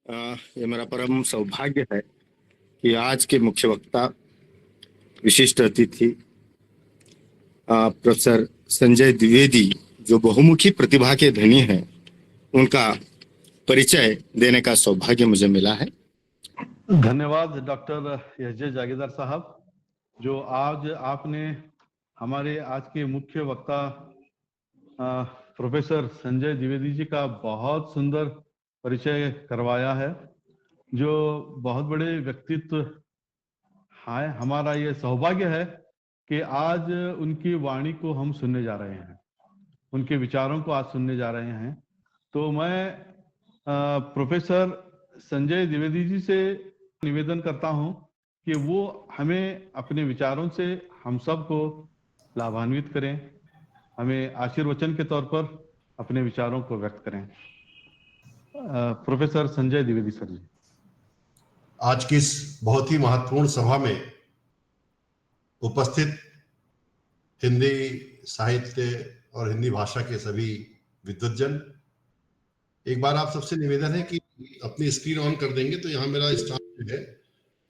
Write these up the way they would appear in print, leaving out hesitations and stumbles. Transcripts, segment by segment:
ये मेरा परम सौभाग्य है कि आज के मुख्य वक्ता विशिष्ट अतिथि प्रोफेसर संजय द्विवेदी जो बहुमुखी प्रतिभा के धनी हैं, उनका परिचय देने का सौभाग्य मुझे मिला है। धन्यवाद डॉक्टर एस जे जागीरदार साहब, जो आज आपने हमारे आज के मुख्य वक्ता प्रोफेसर संजय द्विवेदी जी का बहुत सुंदर परिचय करवाया है, जो बहुत बड़े व्यक्तित्व है। हमारा ये सौभाग्य है कि आज उनकी वाणी को हम सुनने जा रहे हैं, उनके विचारों को आज सुनने जा रहे हैं। तो मैं प्रोफेसर संजय द्विवेदी जी से निवेदन करता हूं कि वो हमें अपने विचारों से हम सबको लाभान्वित करें, हमें आशीर्वचन के तौर पर अपने विचारों को व्यक्त करें। प्रोफेसर संजय द्विवेदी सर जी। आज की इस बहुत ही महत्वपूर्ण सभा में उपस्थित हिंदी साहित्य और हिंदी भाषा के सभी विद्वज्जन, एक बार आप सबसे निवेदन है कि अपनी स्क्रीन ऑन कर देंगे तो यहाँ मेरा स्टाफ जो है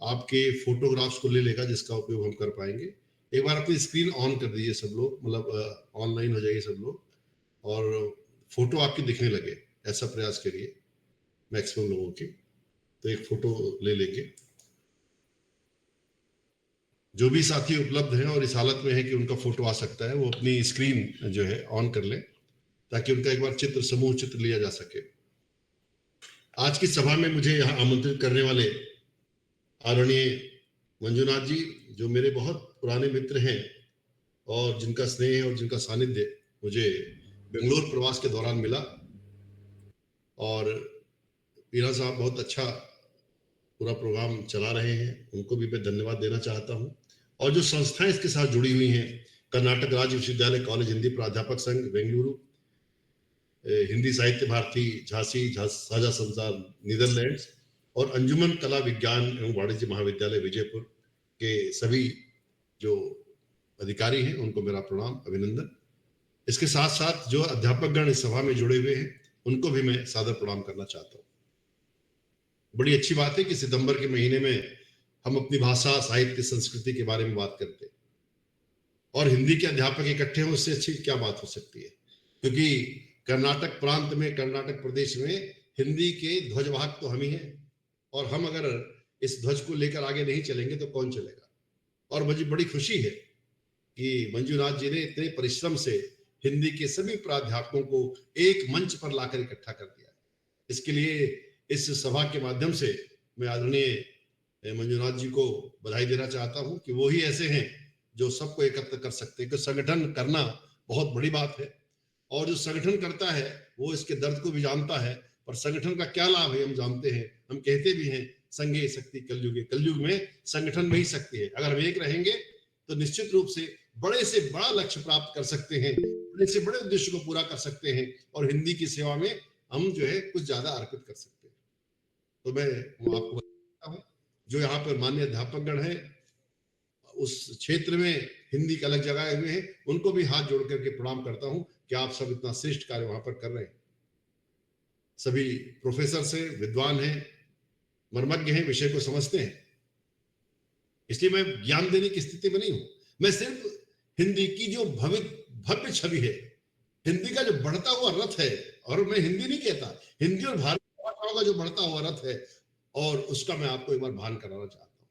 आपके फोटोग्राफ्स को ले लेगा, जिसका उपयोग हम कर पाएंगे। एक बार अपनी स्क्रीन ऑन कर दीजिए सब लोग, मतलब ऑनलाइन हो जाइए सब लोग और फोटो आपकी दिखने लगे, ऐसा प्रयास करिए मैक्सिमम लोगों की। तो एक फोटो ले लेंगे। जो भी साथी उपलब्ध हैं और इस हालत में है कि उनका फोटो आ सकता है, वो अपनी स्क्रीन जो है ऑन कर लें ताकि उनका एक बार चित्र, समूह चित्र लिया जा सके। आज की सभा में मुझे यहाँ आमंत्रित करने वाले आदरणीय मंजुनाथ जी, जो मेरे बहुत पुराने मित्र हैं और जिनका स्नेह और जिनका सानिध्य मुझे बेंगलोर प्रवास के दौरान मिला, और पीरा साहब बहुत अच्छा पूरा प्रोग्राम चला रहे हैं, उनको भी मैं धन्यवाद देना चाहता हूं। और जो संस्थाएं इसके साथ जुड़ी हुई हैं, कर्नाटक राज्य विश्वविद्यालय कॉलेज हिंदी प्राध्यापक संघ बेंगलुरु, हिंदी साहित्य भारती झांसी साझा संसार नीदरलैंड्स और अंजुमन कला विज्ञान एवं वाणिज्य महाविद्यालय विजयपुर के सभी जो अधिकारी हैं, उनको मेरा प्रणाम, अभिनंदन। इसके साथ साथ जो अध्यापकगण इस सभा में जुड़े हुए हैं, उनको भी मैं सादर प्रणाम करना चाहता हूँ। बड़ी अच्छी बात है कि सितंबर के महीने में हम अपनी भाषा, साहित्य, संस्कृति के बारे में बात करते हैं और हिंदी के अध्यापक इकट्ठे हों, उससे अच्छी क्या बात हो सकती है। क्योंकि कर्नाटक प्रांत में, कर्नाटक प्रदेश में हिंदी के ध्वजवाहक तो हम ही हैं, और हम अगर इस ध्वज को लेकर आगे नहीं चलेंगे तो कौन चलेगा। और मुझे बड़ी खुशी है कि मंजुनाथ जी ने इतने परिश्रम से हिंदी के सभी प्राध्यापकों को एक मंच पर लाकर इकट्ठा कर दिया। इसके लिए इस सभा के माध्यम से मैं आदरणीय मंजुनाथ जी को बधाई देना चाहता हूं कि वो ही ऐसे हैं जो सबको एकत्र कर सकते हैं। कि संगठन करना बहुत बड़ी बात है, और जो संगठन करता है वो इसके दर्द को भी जानता है, और संगठन का क्या लाभ है हम जानते हैं। हम कहते भी हैं संघे शक्ति कलयुगे, कलयुग में संगठन में ही शक्ति है। अगर हम एक रहेंगे तो निश्चित रूप से बड़े से बड़ा लक्ष्य प्राप्त कर सकते हैं, बड़े से बड़े उद्देश्य को पूरा कर सकते हैं, और हिंदी की सेवा में हम जो है कुछ ज्यादा अर्पित कर सकते हैं। तो मैं आपको बताता हूँ, जो यहाँ पर मान्य अध्यापकगण हैं उस क्षेत्र में हिंदी के अलग जगह हुए हैं, उनको भी हाथ जोड़ करके प्रणाम करता हूँ कि आप सब इतना श्रेष्ठ कार्य वहां पर कर रहे हैं। सभी प्रोफेसर से विद्वान हैं, मर्मज्ञ हैं, विषय को समझते हैं, इसलिए मैं ज्ञान देने की स्थिति में नहीं हूं। मैं सिर्फ हिंदी की जो भव्य छवि है, हिंदी का जो बढ़ता हुआ रथ है, और मैं हिंदी नहीं कहता, हिंदी और भारतीय भाषाओं का जो बढ़ता हुआ रथ है, और उसका मैं आपको एक बार भान कराना चाहता हूं।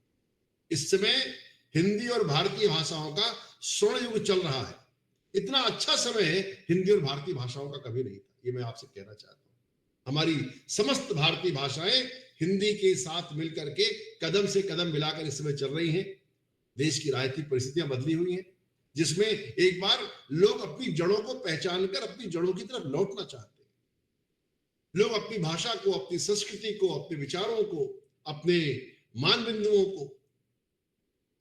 इस समय हिंदी और भारतीय भाषाओं का स्वर्ण युग चल रहा है। इतना अच्छा समय हिंदी और भारतीय भाषाओं का कभी नहीं था, ये मैं आपसे कहना चाहता हूं। हमारी समस्त भारतीय भाषाएं हिंदी के साथ मिलकर के कदम से कदम मिलाकर इस समय चल रही हैं। देश की राजनीतिक परिस्थितियां बदली हुई हैं, जिसमें एक बार लोग अपनी जड़ों को पहचान कर अपनी जड़ों की तरफ लौटना चाहते हैं। लोग अपनी भाषा को, अपनी संस्कृति को, अपने विचारों को, अपने मान बिंदुओं को,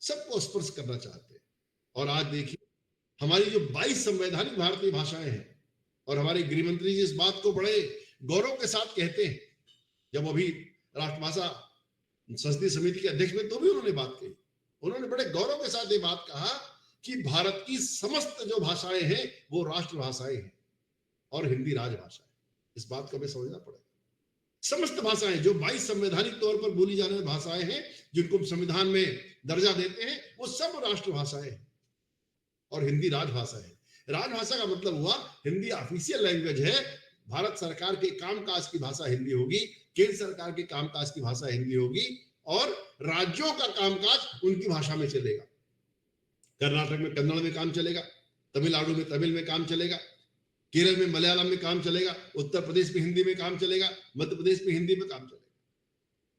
सबको स्पर्श करना चाहते हैं। और आज देखिए हमारी जो 22 संवैधानिक भारतीय भाषाएं हैं, और हमारे गृह मंत्री जी इस बात को बड़े गौरव के साथ कहते हैं। जब अभी राष्ट्रभाषा संसदीय समिति के अध्यक्ष में तो भी उन्होंने बात कही, उन्होंने बड़े गौरव के साथ ये बात कहा कि भारत की समस्त जो भाषाएं हैं वो राष्ट्रभाषाएं हैं और हिंदी राजभाषा है। इस बात को हमें समझना पड़ेगा। समस्त भाषाएं जो 22 संवैधानिक तौर पर बोली जाने वाली भाषाएं हैं, जिनको संविधान में दर्जा देते हैं, वो सब राष्ट्रभाषाएं हैं और हिंदी राजभाषा है। राजभाषा का मतलब हुआ हिंदी ऑफिशियल लैंग्वेज है। भारत सरकार के कामकाज की भाषा हिंदी होगी, केंद्र सरकार के कामकाज की भाषा हिंदी होगी और राज्यों का कामकाज उनकी भाषा में चलेगा। कर्नाटक में कन्नड़ में काम चलेगा, तमिलनाडु में तमिल में काम चलेगा, केरल में मलयालम में काम चलेगा, उत्तर प्रदेश में हिंदी में काम चलेगा, मध्य प्रदेश में हिंदी में काम चलेगा।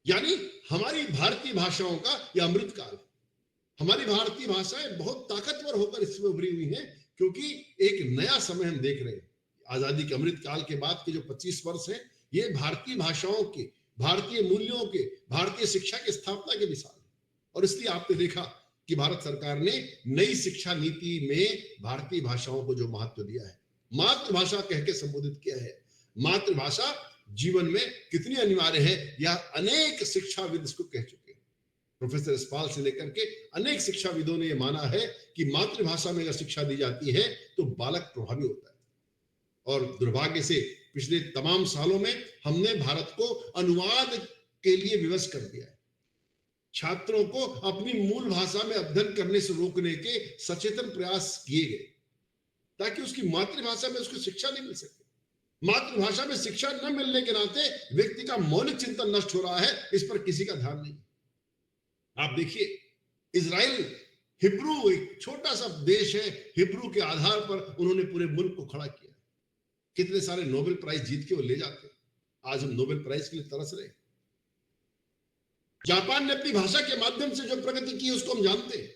यानी हमारी भारतीय भाषाओं का यह अमृत काल है। हमारी भारतीय भाषाएं बहुत ताकतवर होकर इसमें उभरी हुई हैं, क्योंकि एक नया समय हम देख रहे हैं। आजादी के अमृत काल के बाद के जो 25 वर्ष हैं, ये भारतीय भाषाओं के, भारतीय मूल्यों के, भारतीय शिक्षा की स्थापना के मिसाल है। और इसलिए आपने देखा कि भारत सरकार ने नई शिक्षा नीति में भारतीय भाषाओं को जो महत्व दिया है, मातृभाषा कह के संबोधित किया है। मातृभाषा जीवन में कितनी अनिवार्य है, यह अनेक शिक्षाविद इसको कह चुके हैं। प्रोफेसर यशपाल से लेकर के अनेक शिक्षाविदों ने यह माना है कि मातृभाषा में अगर शिक्षा दी जाती है तो बालक प्रभावी होता है। और दुर्भाग्य से पिछले तमाम सालों में हमने भारत को अनुवाद के लिए विवश कर दिया है। छात्रों को अपनी मूल भाषा में अध्ययन करने से रोकने के सचेतन प्रयास किए गए, ताकि उसकी मातृभाषा में उसको शिक्षा नहीं मिल सके। मातृभाषा में शिक्षा न मिलने के नाते व्यक्ति का मौलिक चिंतन नष्ट हो रहा है, इस पर किसी का ध्यान नहीं। आप देखिए, इजराइल हिब्रू एक छोटा सा देश है, हिब्रू के आधार पर उन्होंने पूरे मुल्क को खड़ा किया। कितने सारे नोबेल प्राइज जीत के वो ले जाते। आज हम नोबेल प्राइज के लिए तरस रहे। जापान ने अपनी भाषा के माध्यम से जो प्रगति की उसको हम जानते हैं।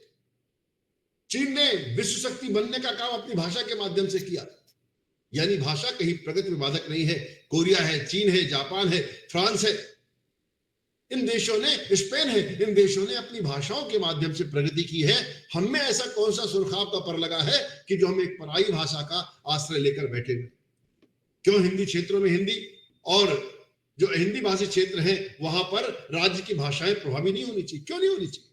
चीन ने विश्व शक्ति बनने का काम अपनी भाषा के माध्यम से किया। यानी भाषा कहीं प्रगति में बाधक नहीं है। कोरिया है, चीन है, जापान है, फ्रांस है, इन देशों ने, स्पेन है, इन देशों ने अपनी भाषाओं के माध्यम से प्रगति की है। हम में ऐसा कौन सा सुरखाव का पर लगा है कि जो हम एक पराई भाषा का आश्रय लेकर बैठे हुए? क्यों हिंदी क्षेत्रों में हिंदी और जो हिंदी भाषी क्षेत्र हैं वहां पर राज्य की भाषाएं प्रभावी नहीं होनी चाहिए? क्यों नहीं होनी चाहिए?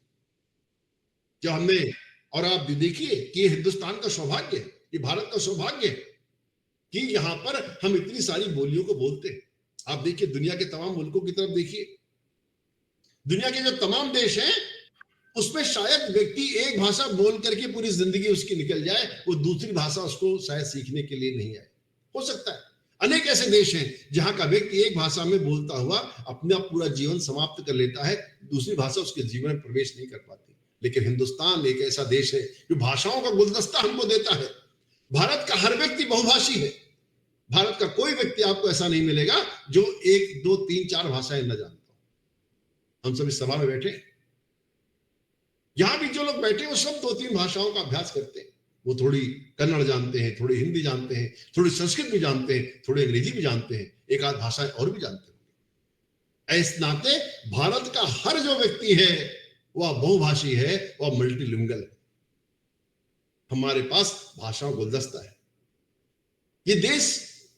जो हमने, और आप देखिए कि ये हिंदुस्तान का सौभाग्य है, ये भारत का सौभाग्य है कि यहाँ पर हम इतनी सारी बोलियों को बोलते हैं। आप देखिए, दुनिया के तमाम मुल्कों की तरफ देखिए, दुनिया के जो तमाम देश हैं उसमें शायद व्यक्ति एक भाषा बोल करके पूरी जिंदगी उसकी निकल जाए, वो दूसरी भाषा उसको शायद सीखने के लिए नहीं आए। हो सकता है अनेक ऐसे देश हैं जहां का व्यक्ति एक भाषा में बोलता हुआ अपना पूरा जीवन समाप्त कर लेता है, दूसरी भाषा उसके जीवन में प्रवेश नहीं कर पाती। लेकिन हिंदुस्तान एक ऐसा देश है जो भाषाओं का गुलदस्ता हमको देता है। भारत का हर व्यक्ति बहुभाषी है। भारत का कोई व्यक्ति आपको ऐसा नहीं मिलेगा जो 1, 2, 3, 4 भाषाएं न जानता हो। हम सब इस सभा में बैठे, यहां भी जो लोग बैठे वो सब 2-3 भाषाओं का अभ्यास करते हैं। वो थोड़ी कन्नड़ जानते हैं, थोड़ी हिंदी जानते हैं, थोड़ी संस्कृत भी जानते हैं, थोड़ी अंग्रेजी भी जानते हैं, एक आध भाषाएं और भी जानते हैं। इस नाते भारत का हर जो व्यक्ति है वह बहुभाषी है, वह मल्टीलिंगुअल है। हमारे पास भाषाओं का गुलदस्ता है। ये देश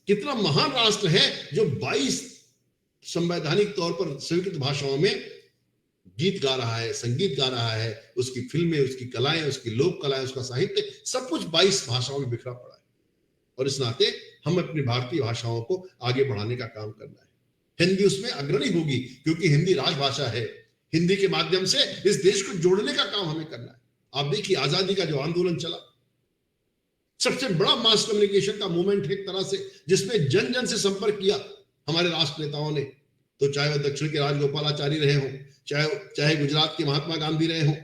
कितना महान राष्ट्र है जो 22 संवैधानिक तौर पर स्वीकृत भाषाओं में गीत गा रहा है, संगीत गा रहा है, उसकी फिल्में, उसकी कलाएं, उसकी लोक कलाएं, उसका साहित्य, सब कुछ 22 भाषाओं में बिखरा पड़ा है। और इस नाते हम अपनी भारतीय भाषाओं को आगे बढ़ाने का काम करना है। हिंदी उसमें अग्रणी होगी क्योंकि हिंदी राजभाषा है। हिंदी के माध्यम से इस देश को जोड़ने का काम हमें करना है। आप देखिए, आजादी का जो आंदोलन चला, सबसे बड़ा मास कम्युनिकेशन का मूवमेंट एक तरह से, जिसमें जन जन से संपर्क किया हमारे राष्ट्र नेताओं ने। तो चाहे वह दक्षिण के राजगोपालाचारी रहे हों, चाहे गुजरात के महात्मा गांधी रहे हों,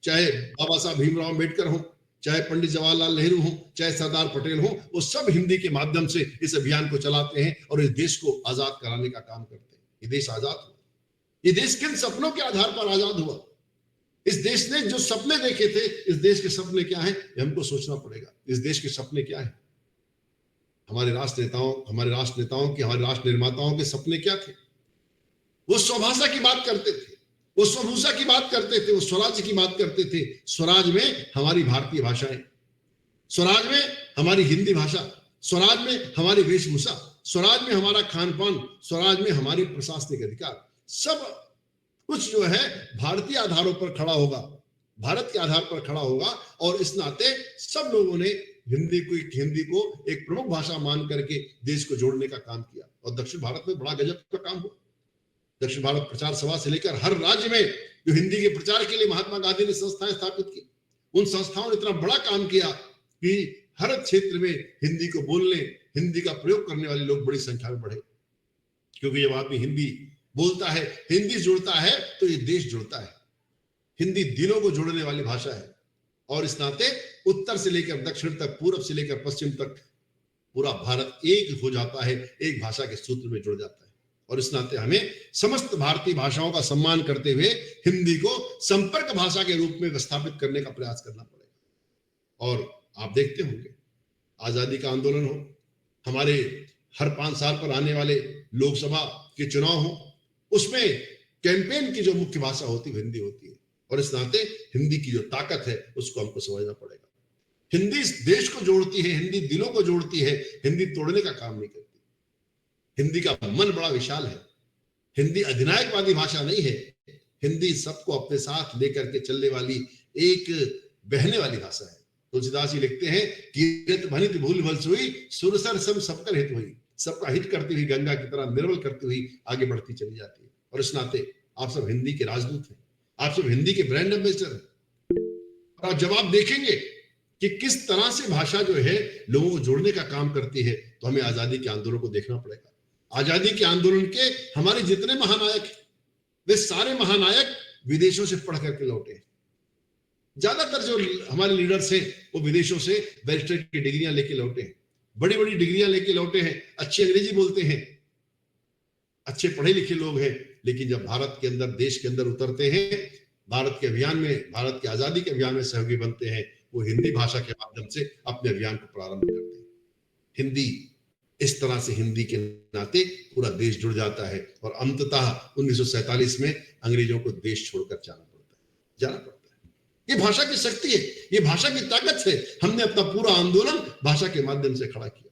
चाहे बाबा साहब भीमराव अम्बेडकर हों, चाहे पंडित जवाहरलाल नेहरू हों, चाहे सरदार पटेल हों, वो सब हिंदी के माध्यम से इस अभियान को चलाते हैं और इस देश को आजाद कराने का काम करते हैं। ये देश आजाद हुआ। ये देश किन सपनों के आधार पर आजाद हुआ? इस देश ने जो सपने देखे थे, इस देश के सपने क्या हैं, ये हमको सोचना पड़ेगा। इस देश के सपने क्या हैं? हमारे राष्ट्र नेताओं के, हमारे राष्ट्र निर्माताओं के सपने क्या थे? वो स्वभाषा की बात करते थे, वो स्वभूषा की बात करते थे, वो स्वराज्य की बात करते थे। स्वराज में हमारी भारतीय भाषाएं, स्वराज में हमारी हिंदी भाषा, स्वराज में हमारी वेशभूषा, स्वराज में हमारा खान पान, स्वराज में हमारी प्रशासनिक अधिकार, सब कुछ जो है भारतीय आधारों पर खड़ा होगा, भारत के आधार पर खड़ा होगा। और इस नाते सब लोगों ने हिंदी को एक प्रमुख भाषा मान करके देश को जोड़ने का काम किया। और दक्षिण भारत में बड़ा गजब का काम हुआ। दक्षिण भारत प्रचार सभा से लेकर हर राज्य में जो हिंदी के प्रचार के लिए महात्मा गांधी ने संस्थाएं स्थापित की, उन संस्थाओं ने इतना बड़ा काम किया कि हर क्षेत्र में हिंदी को बोलने, हिंदी का प्रयोग करने वाले लोग बड़ी संख्या में बढ़े। क्योंकि जब आदमी हिंदी बोलता है, हिंदी जुड़ता है, तो ये देश जुड़ता है। हिंदी दिलों को जोड़ने वाली भाषा है और इस नाते उत्तर से लेकर दक्षिण तक, पूर्व से लेकर पश्चिम तक पूरा भारत एक हो जाता है, एक भाषा के सूत्र में जुड़ जाता है। और इस नाते हमें समस्त भारतीय भाषाओं का सम्मान करते हुए हिंदी को संपर्क भाषा के रूप में स्थापित करने का प्रयास करना पड़ेगा। और आप देखते होंगे, आजादी का आंदोलन हो, हमारे हर 5 साल पर आने वाले लोकसभा के चुनाव हो, उसमें कैंपेन की जो मुख्य भाषा होती है हिंदी होती है। और इस नाते हिंदी की जो ताकत है उसको हमको समझना पड़ेगा। हिंदी इस देश को जोड़ती है, हिंदी दिलों को जोड़ती है, हिंदी तोड़ने का काम नहीं करती। हिंदी का मन बड़ा विशाल है। हिंदी अधिनायकवादी भाषा नहीं है। हिंदी सबको अपने साथ लेकर के चलने वाली एक बहने वाली भाषा है। तुलसीदास जी लिखते हैं कि भनित भूल भल सोई सुरसर सम सबकर हित हुई, सबका हित करती हुई गंगा की तरह निर्मल करती हुई आगे बढ़ती चली जाती है। और इस नाते आप सब हिंदी के राजदूत हैं, आप सब हिंदी के ब्रांड एम्बेसडर हैं। और जब आप देखेंगे कि किस तरह से भाषा जो है लोगों को जोड़ने का काम करती है, तो हमें आजादी के आंदोलन को देखना पड़ेगा। आजादी के आंदोलन के हमारे जितने महानायक हैं, वे सारे महानायक विदेशों से पढ़ करके लौटे हैं। ज्यादातर जो हमारे लीडर्स हैं वो विदेशों से बैरिस्टर की डिग्रियां लेके लौटे हैं, बड़ी बड़ी डिग्रियां लेके लौटे हैं, अच्छी अंग्रेजी बोलते हैं, अच्छे पढ़े लिखे लोग हैं। लेकिन जब भारत के अंदर, देश के अंदर उतरते हैं, भारत के अभियान में, भारत की आजादी के अभियान में सहयोगी बनते हैं, वो हिंदी भाषा के माध्यम से अपने अभियान को प्रारंभ करते हैं। हिंदी इस तरह से, हिंदी के नाते पूरा देश जुड़ जाता है और अंततः 1947 में अंग्रेजों को देश छोड़कर जाना पड़ता है। ये भाषा की शक्ति है, ये भाषा की ताकत है। हमने अपना पूरा आंदोलन भाषा के माध्यम से खड़ा किया।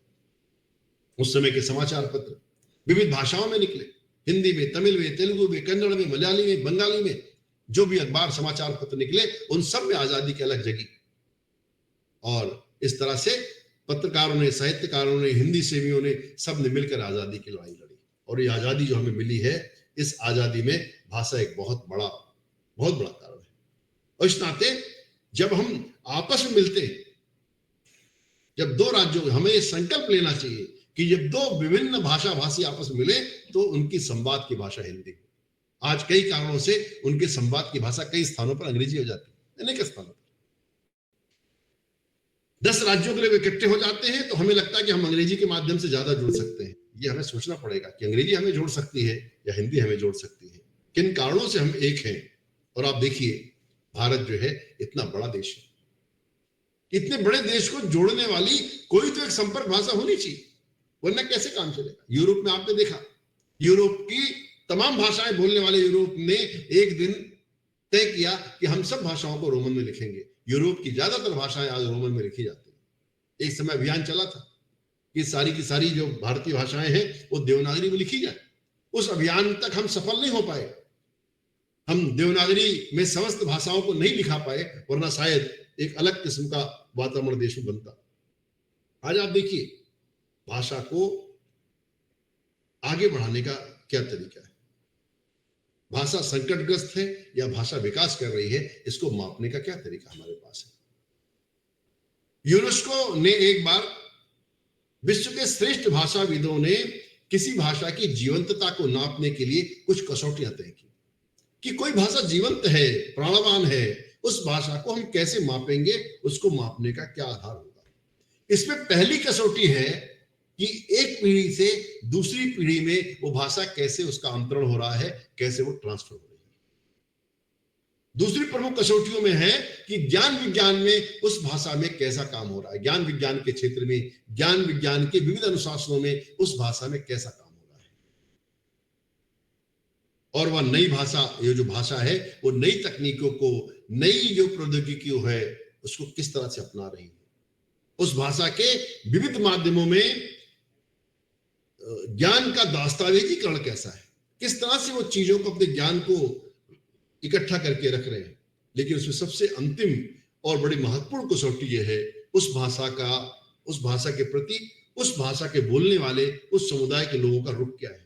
उस समय के समाचार पत्र विविध भाषाओं में निकले, हिंदी में, तमिल में, तेलुगु में, कन्नड़ में, मलयाली में, बंगाली में, जो भी अखबार समाचार पत्र निकले उन सब में आजादी की अलग जगी। और इस तरह से पत्रकारों ने, साहित्यकारों ने, हिंदी सेवियों ने, सब ने मिलकर आजादी की लड़ाई लड़ी। और ये आजादी जो हमें मिली है, इस आजादी में भाषा एक बहुत बड़ा कारण है। और इस नाते जब हम आपस में मिलते हैं, जब दो राज्यों, हमें ये संकल्प लेना चाहिए कि जब दो विभिन्न भाषा भाषी आपस में मिले तो उनकी संवाद की भाषा हिंदी। आज कई कारणों से उनके संवाद की भाषा कई स्थानों पर अंग्रेजी हो जाती है, अनेक स्थानों पर। 10 राज्यों के लिए वे इकट्ठे हो जाते हैं तो हमें लगता है कि हम अंग्रेजी के माध्यम से ज्यादा जुड़ सकते हैं। ये हमें सोचना पड़ेगा कि अंग्रेजी हमें जोड़ सकती है या हिंदी हमें जोड़ सकती है, किन कारणों से हम एक हैं। और आप देखिए, भारत जो है इतना बड़ा देश है, इतने बड़े देश को जोड़ने वाली कोई तो एक संपर्क भाषा होनी चाहिए, वरना कैसे काम चलेगा। यूरोप में आपने देखा, यूरोप की तमाम भाषाएं बोलने वाले यूरोप ने एक दिन तय किया कि हम सब भाषाओं को रोमन में लिखेंगे। यूरोप की ज्यादातर भाषाएं आज रोमन में लिखी जाती है। एक समय अभियान चला था कि सारी की सारी जो भारतीय भाषाएं हैं वो देवनागरी में लिखी जाए। उस अभियान तक हम सफल नहीं हो पाए, हम देवनागरी में समस्त भाषाओं को नहीं लिखा पाए, वरना शायद एक अलग किस्म का वातावरण देश में बनता। आज आप देखिए, भाषा को आगे बढ़ाने का क्या तरीका है, भाषा संकटग्रस्त है या भाषा विकास कर रही है, इसको मापने का क्या तरीका हमारे पास है। यूनेस्को ने एक बार विश्व के श्रेष्ठ भाषाविदों ने किसी भाषा की जीवंतता को नापने के लिए कुछ कसौटियां तय की कि कोई भाषा जीवंत है, प्राणवान है, उस भाषा को हम कैसे मापेंगे, उसको मापने का क्या आधार होगा। इसमें पहली कसौटी है कि एक पीढ़ी से दूसरी पीढ़ी में वो भाषा कैसे, उसका अंतरण हो रहा है, कैसे वो ट्रांसफर हो रही है। दूसरी प्रमुख कसौटियों में है कि ज्ञान विज्ञान में उस भाषा में कैसा काम हो रहा है, ज्ञान विज्ञान के क्षेत्र में, ज्ञान विज्ञान के विविध अनुशासनों में उस भाषा में कैसा काम हो रहा है। और वह नई भाषा, ये जो भाषा है वो नई तकनीकों को, नई जो प्रौद्योगिकी है उसको किस तरह से अपना रही है। उस भाषा के विविध माध्यमों में ज्ञान का दस्तावेजीकरण कैसा है, किस तरह से वो चीजों को, अपने ज्ञान को इकट्ठा करके रख रहे हैं। लेकिन उसमें सबसे अंतिम और बड़ी महत्वपूर्ण कसौटी यह है उस भाषा के प्रति उस भाषा के बोलने वाले उस समुदाय के लोगों का रुख क्या है।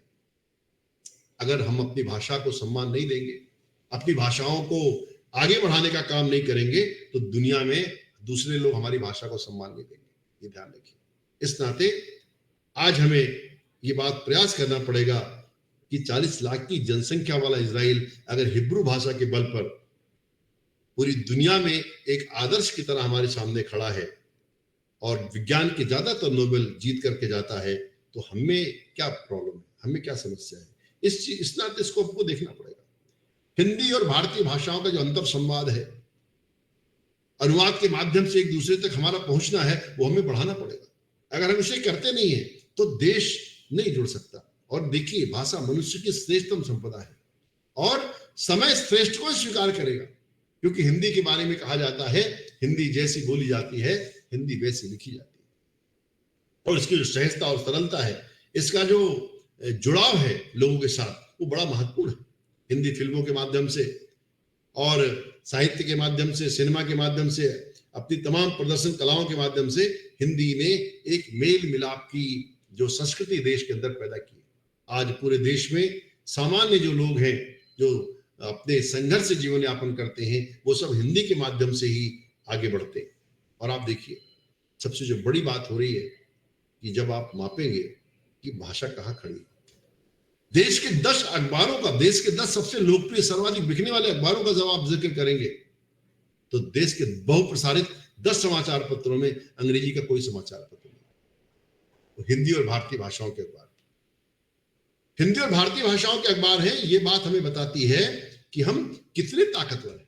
अगर हम अपनी भाषा को सम्मान नहीं देंगे, अपनी भाषाओं को आगे बढ़ाने का काम नहीं करेंगे, तो दुनिया में दूसरे लोग हमारी भाषा को सम्मान नहीं देंगे, ये ध्यान रखिए। इस नाते आज हमें ये बात प्रयास करना पड़ेगा कि 40 लाख की जनसंख्या वाला इजराइल अगर हिब्रू भाषा के बल पर पूरी दुनिया में एक आदर्श की तरह हमारे सामने खड़ा है और विज्ञान के ज्यादातर नोबेल जीत करके जाता है, तो हमें क्या प्रॉब्लम है, हमें क्या समस्या है। इस नाते इसको हमको देखना पड़ेगा। हिंदी और भारतीय भाषाओं का जो अंतर संवाद है, अनुवाद के माध्यम से एक दूसरे तक हमारा पहुंचना है, वो हमें बढ़ाना पड़ेगा। अगर हम इसे करते नहीं है तो देश नहीं जुड़ सकता। और देखिए, भाषा मनुष्य की श्रेष्ठतम संपदा है और समय श्रेष्ठ को स्वीकार करेगा, क्योंकि हिंदी के बारे में कहा जाता है, हिंदी जैसी बोली जाती है, हिंदी वैसी लिखी जाती है। और इसकी जो सहजता और सरलता है, इसका जो जुड़ाव है लोगों के साथ, वो बड़ा महत्वपूर्ण है। हिंदी फिल्मों के माध्यम से और साहित्य के माध्यम से, सिनेमा के माध्यम से, अपनी तमाम प्रदर्शन कलाओं के माध्यम से हिंदी ने एक मेल मिलाप की जो संस्कृति देश के अंदर पैदा की। आज पूरे देश में सामान्य जो लोग हैं, जो अपने संघर्ष से जीवन यापन करते हैं, वो सब हिंदी के माध्यम से ही आगे बढ़ते हैं। और आप देखिए, सबसे जो बड़ी बात हो रही है कि जब आप मापेंगे कि भाषा कहाँ खड़ी है, देश के 10 अखबारों का, देश के 10 सबसे लोकप्रिय सर्वाधिक बिकने वाले अखबारों का जब आप जिक्र करेंगे, तो देश के बहुप्रसारित 10 समाचार पत्रों में अंग्रेजी का कोई समाचार पत्र नहीं, तो हिंदी और भारतीय भाषाओं के अखबार, हिंदी और भारतीय भाषाओं के अखबार हैं। ये बात हमें बताती है कि हम कितने ताकतवर हैं,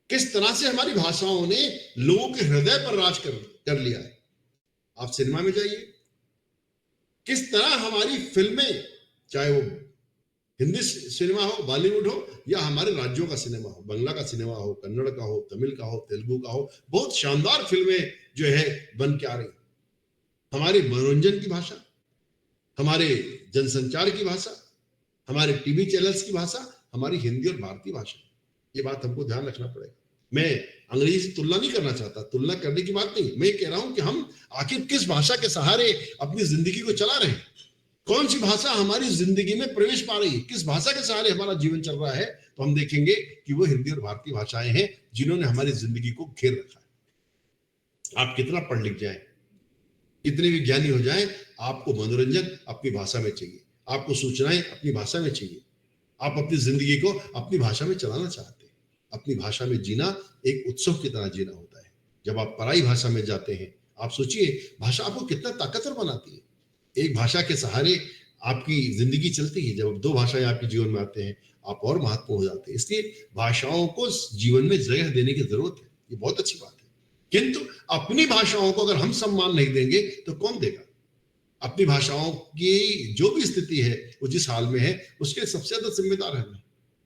किस तरह से हमारी भाषाओं ने लोगों के हृदय पर राज कर लिया है। आप सिनेमा में जाइए, किस तरह हमारी फिल्में, चाहे वो हिंदी सिनेमा हो, बॉलीवुड हो, या हमारे राज्यों का सिनेमा हो, बंगला का सिनेमा हो, कन्नड़ का हो, तमिल का हो, तेलुगु का हो, बहुत शानदार फिल्में जो है बन के आ रही। हमारे मनोरंजन की भाषा, हमारे जनसंचार की भाषा, हमारे टीवी चैनल्स की भाषा, हमारी हिंदी और भारतीय भाषा, ये बात हमको ध्यान रखना पड़ेगा। मैं अंग्रेजी से तुलना नहीं करना चाहता, तुलना करने की बात नहीं, मैं कह रहा हूं कि हम आखिर किस भाषा के सहारे अपनी जिंदगी को चला रहे हैं, कौन सी भाषा हमारी जिंदगी में प्रवेश पा रही है, किस भाषा के सहारे हमारा जीवन चल रहा है। तो हम देखेंगे कि वो हिंदी और भारतीय भाषाएं हैं जिन्होंने हमारी जिंदगी को घेर रखा है। आप कितना पढ़ लिख जाए, कितने विज्ञानी हो जाए, आपको मनोरंजन अपनी भाषा में चाहिए, आपको सूचनाएं अपनी भाषा में चाहिए। आप अपनी जिंदगी को अपनी भाषा में चलाना चाहते हैं। अपनी भाषा में जीना एक उत्सव की तरह जीना होता है। जब आप पराई भाषा में जाते हैं, आप सोचिए भाषा आपको कितना ताकतवर बनाती है। एक भाषा के सहारे आपकी जिंदगी चलती है। जब 2 भाषाएं आपके जीवन में आते हैं, आप और महत्वपूर्ण हो जाते हैं। इसलिए भाषाओं को जीवन में जगह देने की जरूरत है, ये बहुत अच्छी बात है। किंतु अपनी भाषाओं को अगर हम सम्मान नहीं देंगे तो कौन देगा। अपनी भाषाओं की जो भी स्थिति है, वो जिस हाल में है, उसके सबसे ज्यादा जिम्मेदार है हमें।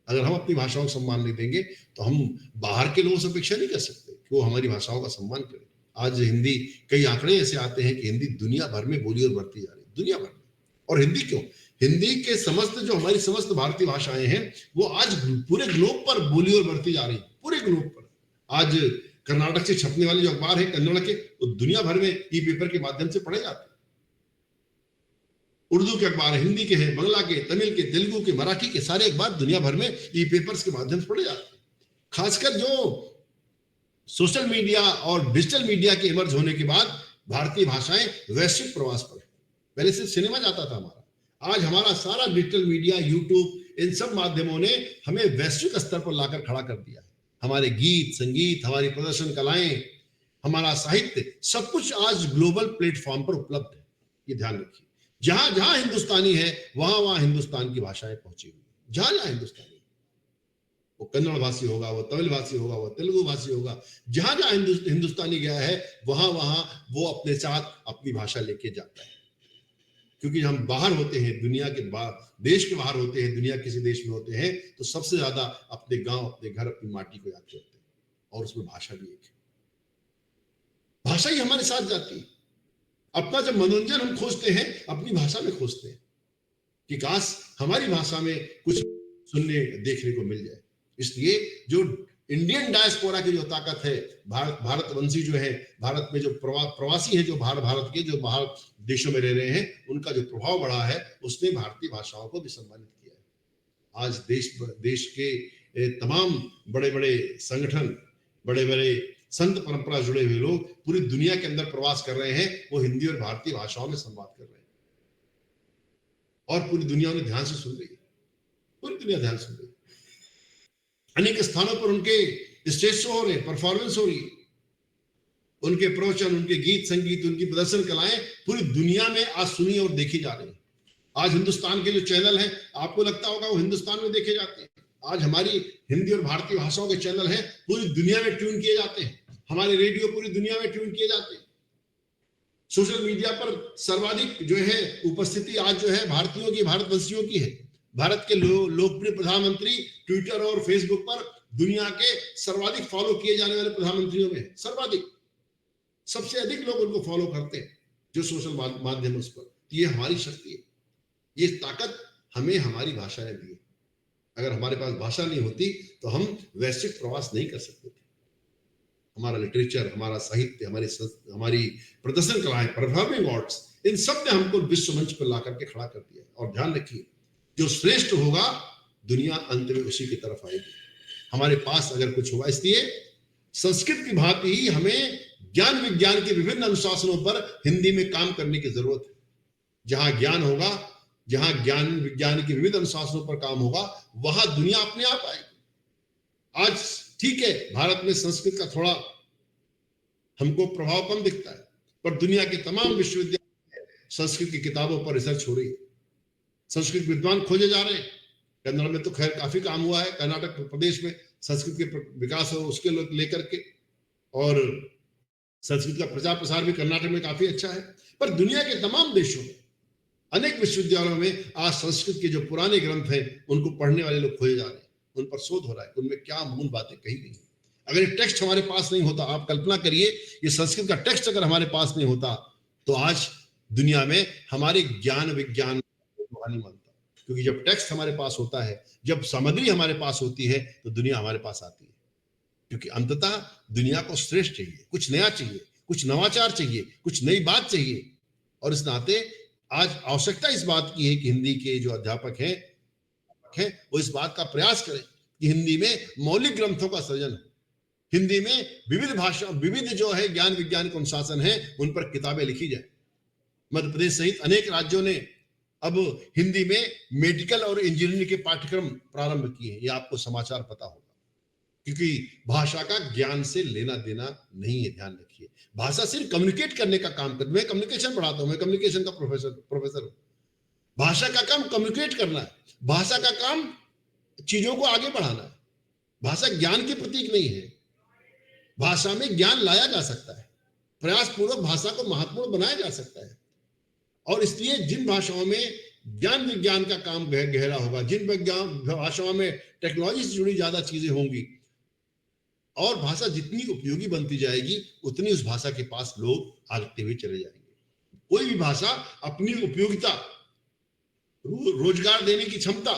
अगर हम अपनी भाषाओं को सम्मान नहीं देंगे तो हम बाहर के लोगों से अपेक्षा नहीं कर सकते कि वो हमारी भाषाओं का सम्मान करें। आज हिंदी, कई आंकड़े ऐसे आते हैं कि हिंदी दुनिया भर में बोली और बढ़ती जा रही है, दुनिया भर में। और हिंदी क्यों, हिंदी के समस्त जो हमारी समस्त भारतीय भाषाएं हैं, वो आज पूरे ग्लोब पर बोली और बढ़ती जा रही है, पूरे ग्लोब पर। आज कर्नाटक से छपने वाले जो अखबार है कन्नड़ के, वो दुनिया भर में ई पेपर के माध्यम से पढ़े जाते हैं। उर्दू के अखबार हिंदी के हैं, बंगला के, तमिल के, तेलुगु के, मराठी के, सारे अखबार दुनिया भर में ई पेपर्स के माध्यम से पढ़े जाते हैं। खासकर जो सोशल मीडिया और डिजिटल मीडिया के इमर्ज होने के बाद भारतीय भाषाएं वैश्विक प्रवास पर है। पहले सिर्फ सिनेमा जाता था हमारा, आज हमारा सारा डिजिटल मीडिया, यूट्यूब, इन सब माध्यमों ने हमें वैश्विक स्तर पर लाकर खड़ा कर दिया है। हमारे गीत, संगीत, हमारी प्रदर्शन कलाएं, हमारा साहित्य, सब कुछ आज ग्लोबल प्लेटफॉर्म पर उपलब्ध है। ये ध्यान रखिए, जहां जहां हिंदुस्तानी है, वहां वहां हिंदुस्तान की भाषाएं पहुंची हुई, जहां जहां हिंदुस्तानी, वो कन्नड़ भाषी होगा, वो तमिल भाषी होगा, वो तेलुगु भाषी होगा, जहां जहां हिंदुस्तानी गया है, वहां वहां वो अपने साथ अपनी भाषा लेके जाता है। क्योंकि हम बाहर होते हैं, दुनिया के देश के बाहर होते हैं, दुनिया किसी देश में होते हैं, तो सबसे ज्यादा अपने गांव, अपने घर, अपनी माटी को याद करते हैं। और उसमें भाषा भी एक है, भाषा ही हमारे साथ जाती है। अपना जब मनोरंजन हम खोजते हैं, अपनी भाषा में खोजते हैं कि काश हमारी भाषा में कुछ सुनने देखने को मिल जाए। इसलिए जो इंडियन डायस्पोरा की जो ताकत है, भारतवंशी जो है, भारत में जो प्रवासी है, जो भारत के जो बाहर देशों में रह रहे हैं, उनका जो प्रभाव बढ़ा है, उसने भारतीय भाषाओं को भी सम्मानित किया है। आज देश के तमाम बड़े बड़े संगठन, बड़े बड़े संत परंपरा जुड़े हुए लोग पूरी दुनिया के अंदर प्रवास कर रहे हैं, वो हिंदी और भारतीय भाषाओं में संवाद कर रहे हैं, और पूरी दुनिया उन्हें ध्यान से सुन रही है, पूरी दुनिया ध्यान से सुन रही है। अनेक स्थानों पर उनके स्टेज शो हो रहे हैं, परफॉर्मेंस हो रही है, उनके प्रवचन, उनके गीत संगीत, उनकी प्रदर्शन कलाएं पूरी दुनिया में आज सुनी और देखी जा रही है। आज हिंदुस्तान के जो चैनल हैं, आपको लगता होगा वो हिंदुस्तान में देखे जाते हैं, आज हमारी हिंदी और भारतीय भाषाओं के चैनल हैं, पूरी दुनिया में ट्यून किए जाते हैं, हमारे रेडियो पूरी दुनिया में ट्यून किए जाते हैं। सोशल मीडिया पर सर्वाधिक जो है उपस्थिति आज जो है भारतीयों की, भारतवंशियों की है। भारत के लोकप्रिय प्रधानमंत्री ट्विटर और फेसबुक पर दुनिया के सर्वाधिक फॉलो किए जाने वाले प्रधानमंत्रियों में सर्वाधिक, सबसे अधिक लोग उनको फॉलो करते हैं जो सोशल माध्यम उस पर। ये हमारी शक्ति है, ये ताकत हमें हमारी भाषा ने दी है। अगर हमारे पास भाषा नहीं होती तो हम वैश्विक प्रवास नहीं कर सकते थे। हमारा लिटरेचर, हमारा साहित्य, हमारी प्रदर्शन कलाएं, परफॉर्मिंग आर्ट्स, इन सब ने हमको विश्व मंच पर ला करके खड़ा कर दिया। और ध्यान रखिए, जो श्रेष्ठ होगा दुनिया अंत में उसी की तरफ आएगी। हमारे पास अगर कुछ होगा, इसलिए संस्कृत की भांति ही हमें ज्ञान विज्ञान के विभिन्न अनुशासनों पर हिंदी में काम करने की जरूरत है। जहां ज्ञान होगा, जहां ज्ञान विज्ञान के विविध अनुशासनों पर काम होगा, वहां दुनिया अपने आप आएगी। आज ठीक है, भारत में संस्कृत का थोड़ा हमको प्रभाव कम दिखता है, पर दुनिया के तमाम विश्वविद्यालय में संस्कृत की किताबों पर रिसर्च हो रही है, संस्कृत विद्वान खोजे जा रहे हैं। कन्नड़ में तो खैर काफी काम हुआ है, कर्नाटक प्रदेश में संस्कृत के विकास हो उसके लेकर के, और संस्कृत का प्रचार प्रसार भी कर्नाटक में काफी अच्छा है। पर दुनिया के तमाम देशों में, अनेक विश्वविद्यालयों में आज संस्कृत के जो पुराने ग्रंथ हैं उनको पढ़ने वाले लोग खोजे जा रहे हैं, उन पर शोध हो रहा है, उनमें क्या मूल बातें कही गई हैं। अगर ये टेक्स्ट हमारे पास नहीं होता, आप कल्पना करिए, ये संस्कृत का टेक्स्ट अगर हमारे पास नहीं होता तो आज दुनिया में हमारे ज्ञान विज्ञान नहीं मानता। क्योंकि जब टेक्स्ट हमारे पास होता है, जब सामग्री हमारे पास होती है, तो दुनिया हमारे पास आती है। क्योंकि अंततः दुनिया को श्रेष्ठ चाहिए, कुछ नया चाहिए, कुछ नवाचार चाहिए, कुछ नई बात चाहिए। और इस नाते आज आवश्यकता इस बात की है कि हिंदी के जो अध्यापक हैं वो इस बात का प्रयास करें कि हिंदी में मौलिक ग्रंथों का सृजन हो, हिंदी में विविध भाषा, विविध जो है ज्ञान विज्ञान के अनुशासन है, उन पर किताबें लिखी जाए। मध्य प्रदेश सहित अनेक राज्यों ने अब हिंदी में मेडिकल और इंजीनियरिंग के पाठ्यक्रम प्रारंभ किए। ये आपको समाचार पता होगा, क्योंकि भाषा का ज्ञान से लेना देना नहीं है। ध्यान रखिए, भाषा सिर्फ कम्युनिकेट करने का काम करती है। मैं कम्युनिकेशन पढ़ाता हूं, मैं कम्युनिकेशन का प्रोफेसर हूं। भाषा का काम कम्युनिकेट करना है, भाषा का काम चीजों को आगे बढ़ाना है। भाषा ज्ञान के प्रतीक नहीं है। भाषा में ज्ञान लाया जा सकता है, प्रयास पूर्वक भाषा को महत्वपूर्ण बनाया जा सकता है। और इसलिए जिन भाषाओं में ज्ञान विज्ञान का काम गहरा होगा, जिन भाषाओं में टेक्नोलॉजी से जुड़ी ज्यादा चीजें होंगी, और भाषा जितनी उपयोगी बनती जाएगी, उतनी उस भाषा के पास लोग आगते हुए चले जाएंगे। कोई भी भाषा अपनी उपयोगिता, रोजगार देने की क्षमता,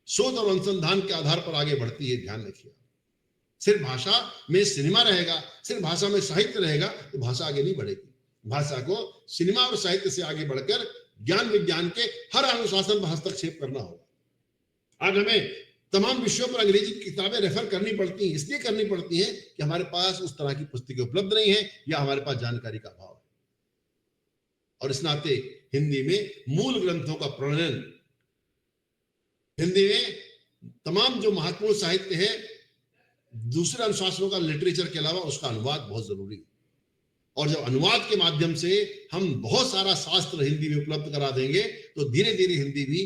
शोध और अनुसंधान के आधार पर आगे बढ़ती है। ध्यान रखिए, सिर्फ भाषा में सिनेमा रहेगा, सिर्फ भाषा में साहित्य रहेगा तो भाषा आगे नहीं बढ़ेगी। भाषा को सिनेमा और साहित्य से आगे बढ़कर ज्ञान विज्ञान के हर अनुशासन पर हस्तक्षेप करना होगा। आज हमें तमाम विषयों पर अंग्रेजी किताबें रेफर करनी पड़ती हैं, इसलिए करनी पड़ती हैं कि हमारे पास उस तरह की पुस्तकें उपलब्ध नहीं है या हमारे पास जानकारी का अभाव है। और इस नाते हिंदी में मूल ग्रंथों का प्रणयन, हिंदी में तमाम जो महत्वपूर्ण साहित्य है, दूसरे अनुशासनों का लिटरेचर के अलावा उसका अनुवाद बहुत जरूरी है। और जब अनुवाद के माध्यम से हम बहुत सारा शास्त्र हिंदी में उपलब्ध करा देंगे तो धीरे धीरे हिंदी भी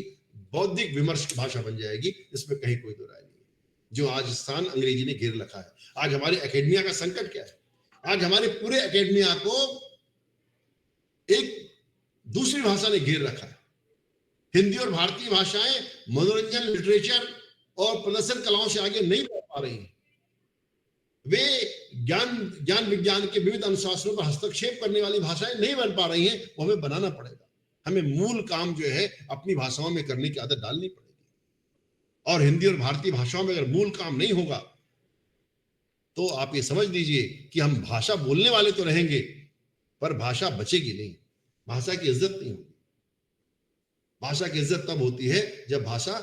बौद्धिक विमर्श की भाषा बन जाएगी, इसमें कहीं कोई दो राय नहीं है। जो आज स्थान अंग्रेजी ने घेर रखा है, आज हमारे एकेडमिया का संकट क्या है? आज हमारे पूरे एकेडमिया को एक दूसरी भाषा ने घेर रखा है। हिंदी और भारतीय भाषाएं मनोरंजन, लिटरेचर और प्रदर्शन कलाओं से आगे नहीं बढ़ पा रही हैं। वे ज्ञान विज्ञान के विविध अनुशासनों पर हस्तक्षेप करने वाली भाषाएं नहीं बन पा रही हैं। वो हमें बनाना पड़ेगा। हमें मूल काम जो है अपनी भाषाओं में करने की आदत डालनी पड़ेगी। और हिंदी और भारतीय भाषाओं में अगर मूल काम नहीं होगा तो आप ये समझ लीजिए कि हम भाषा बोलने वाले तो रहेंगे, पर भाषा बचेगी नहीं, भाषा की इज्जत नहीं होगी। भाषा की इज्जत तब होती है जब भाषा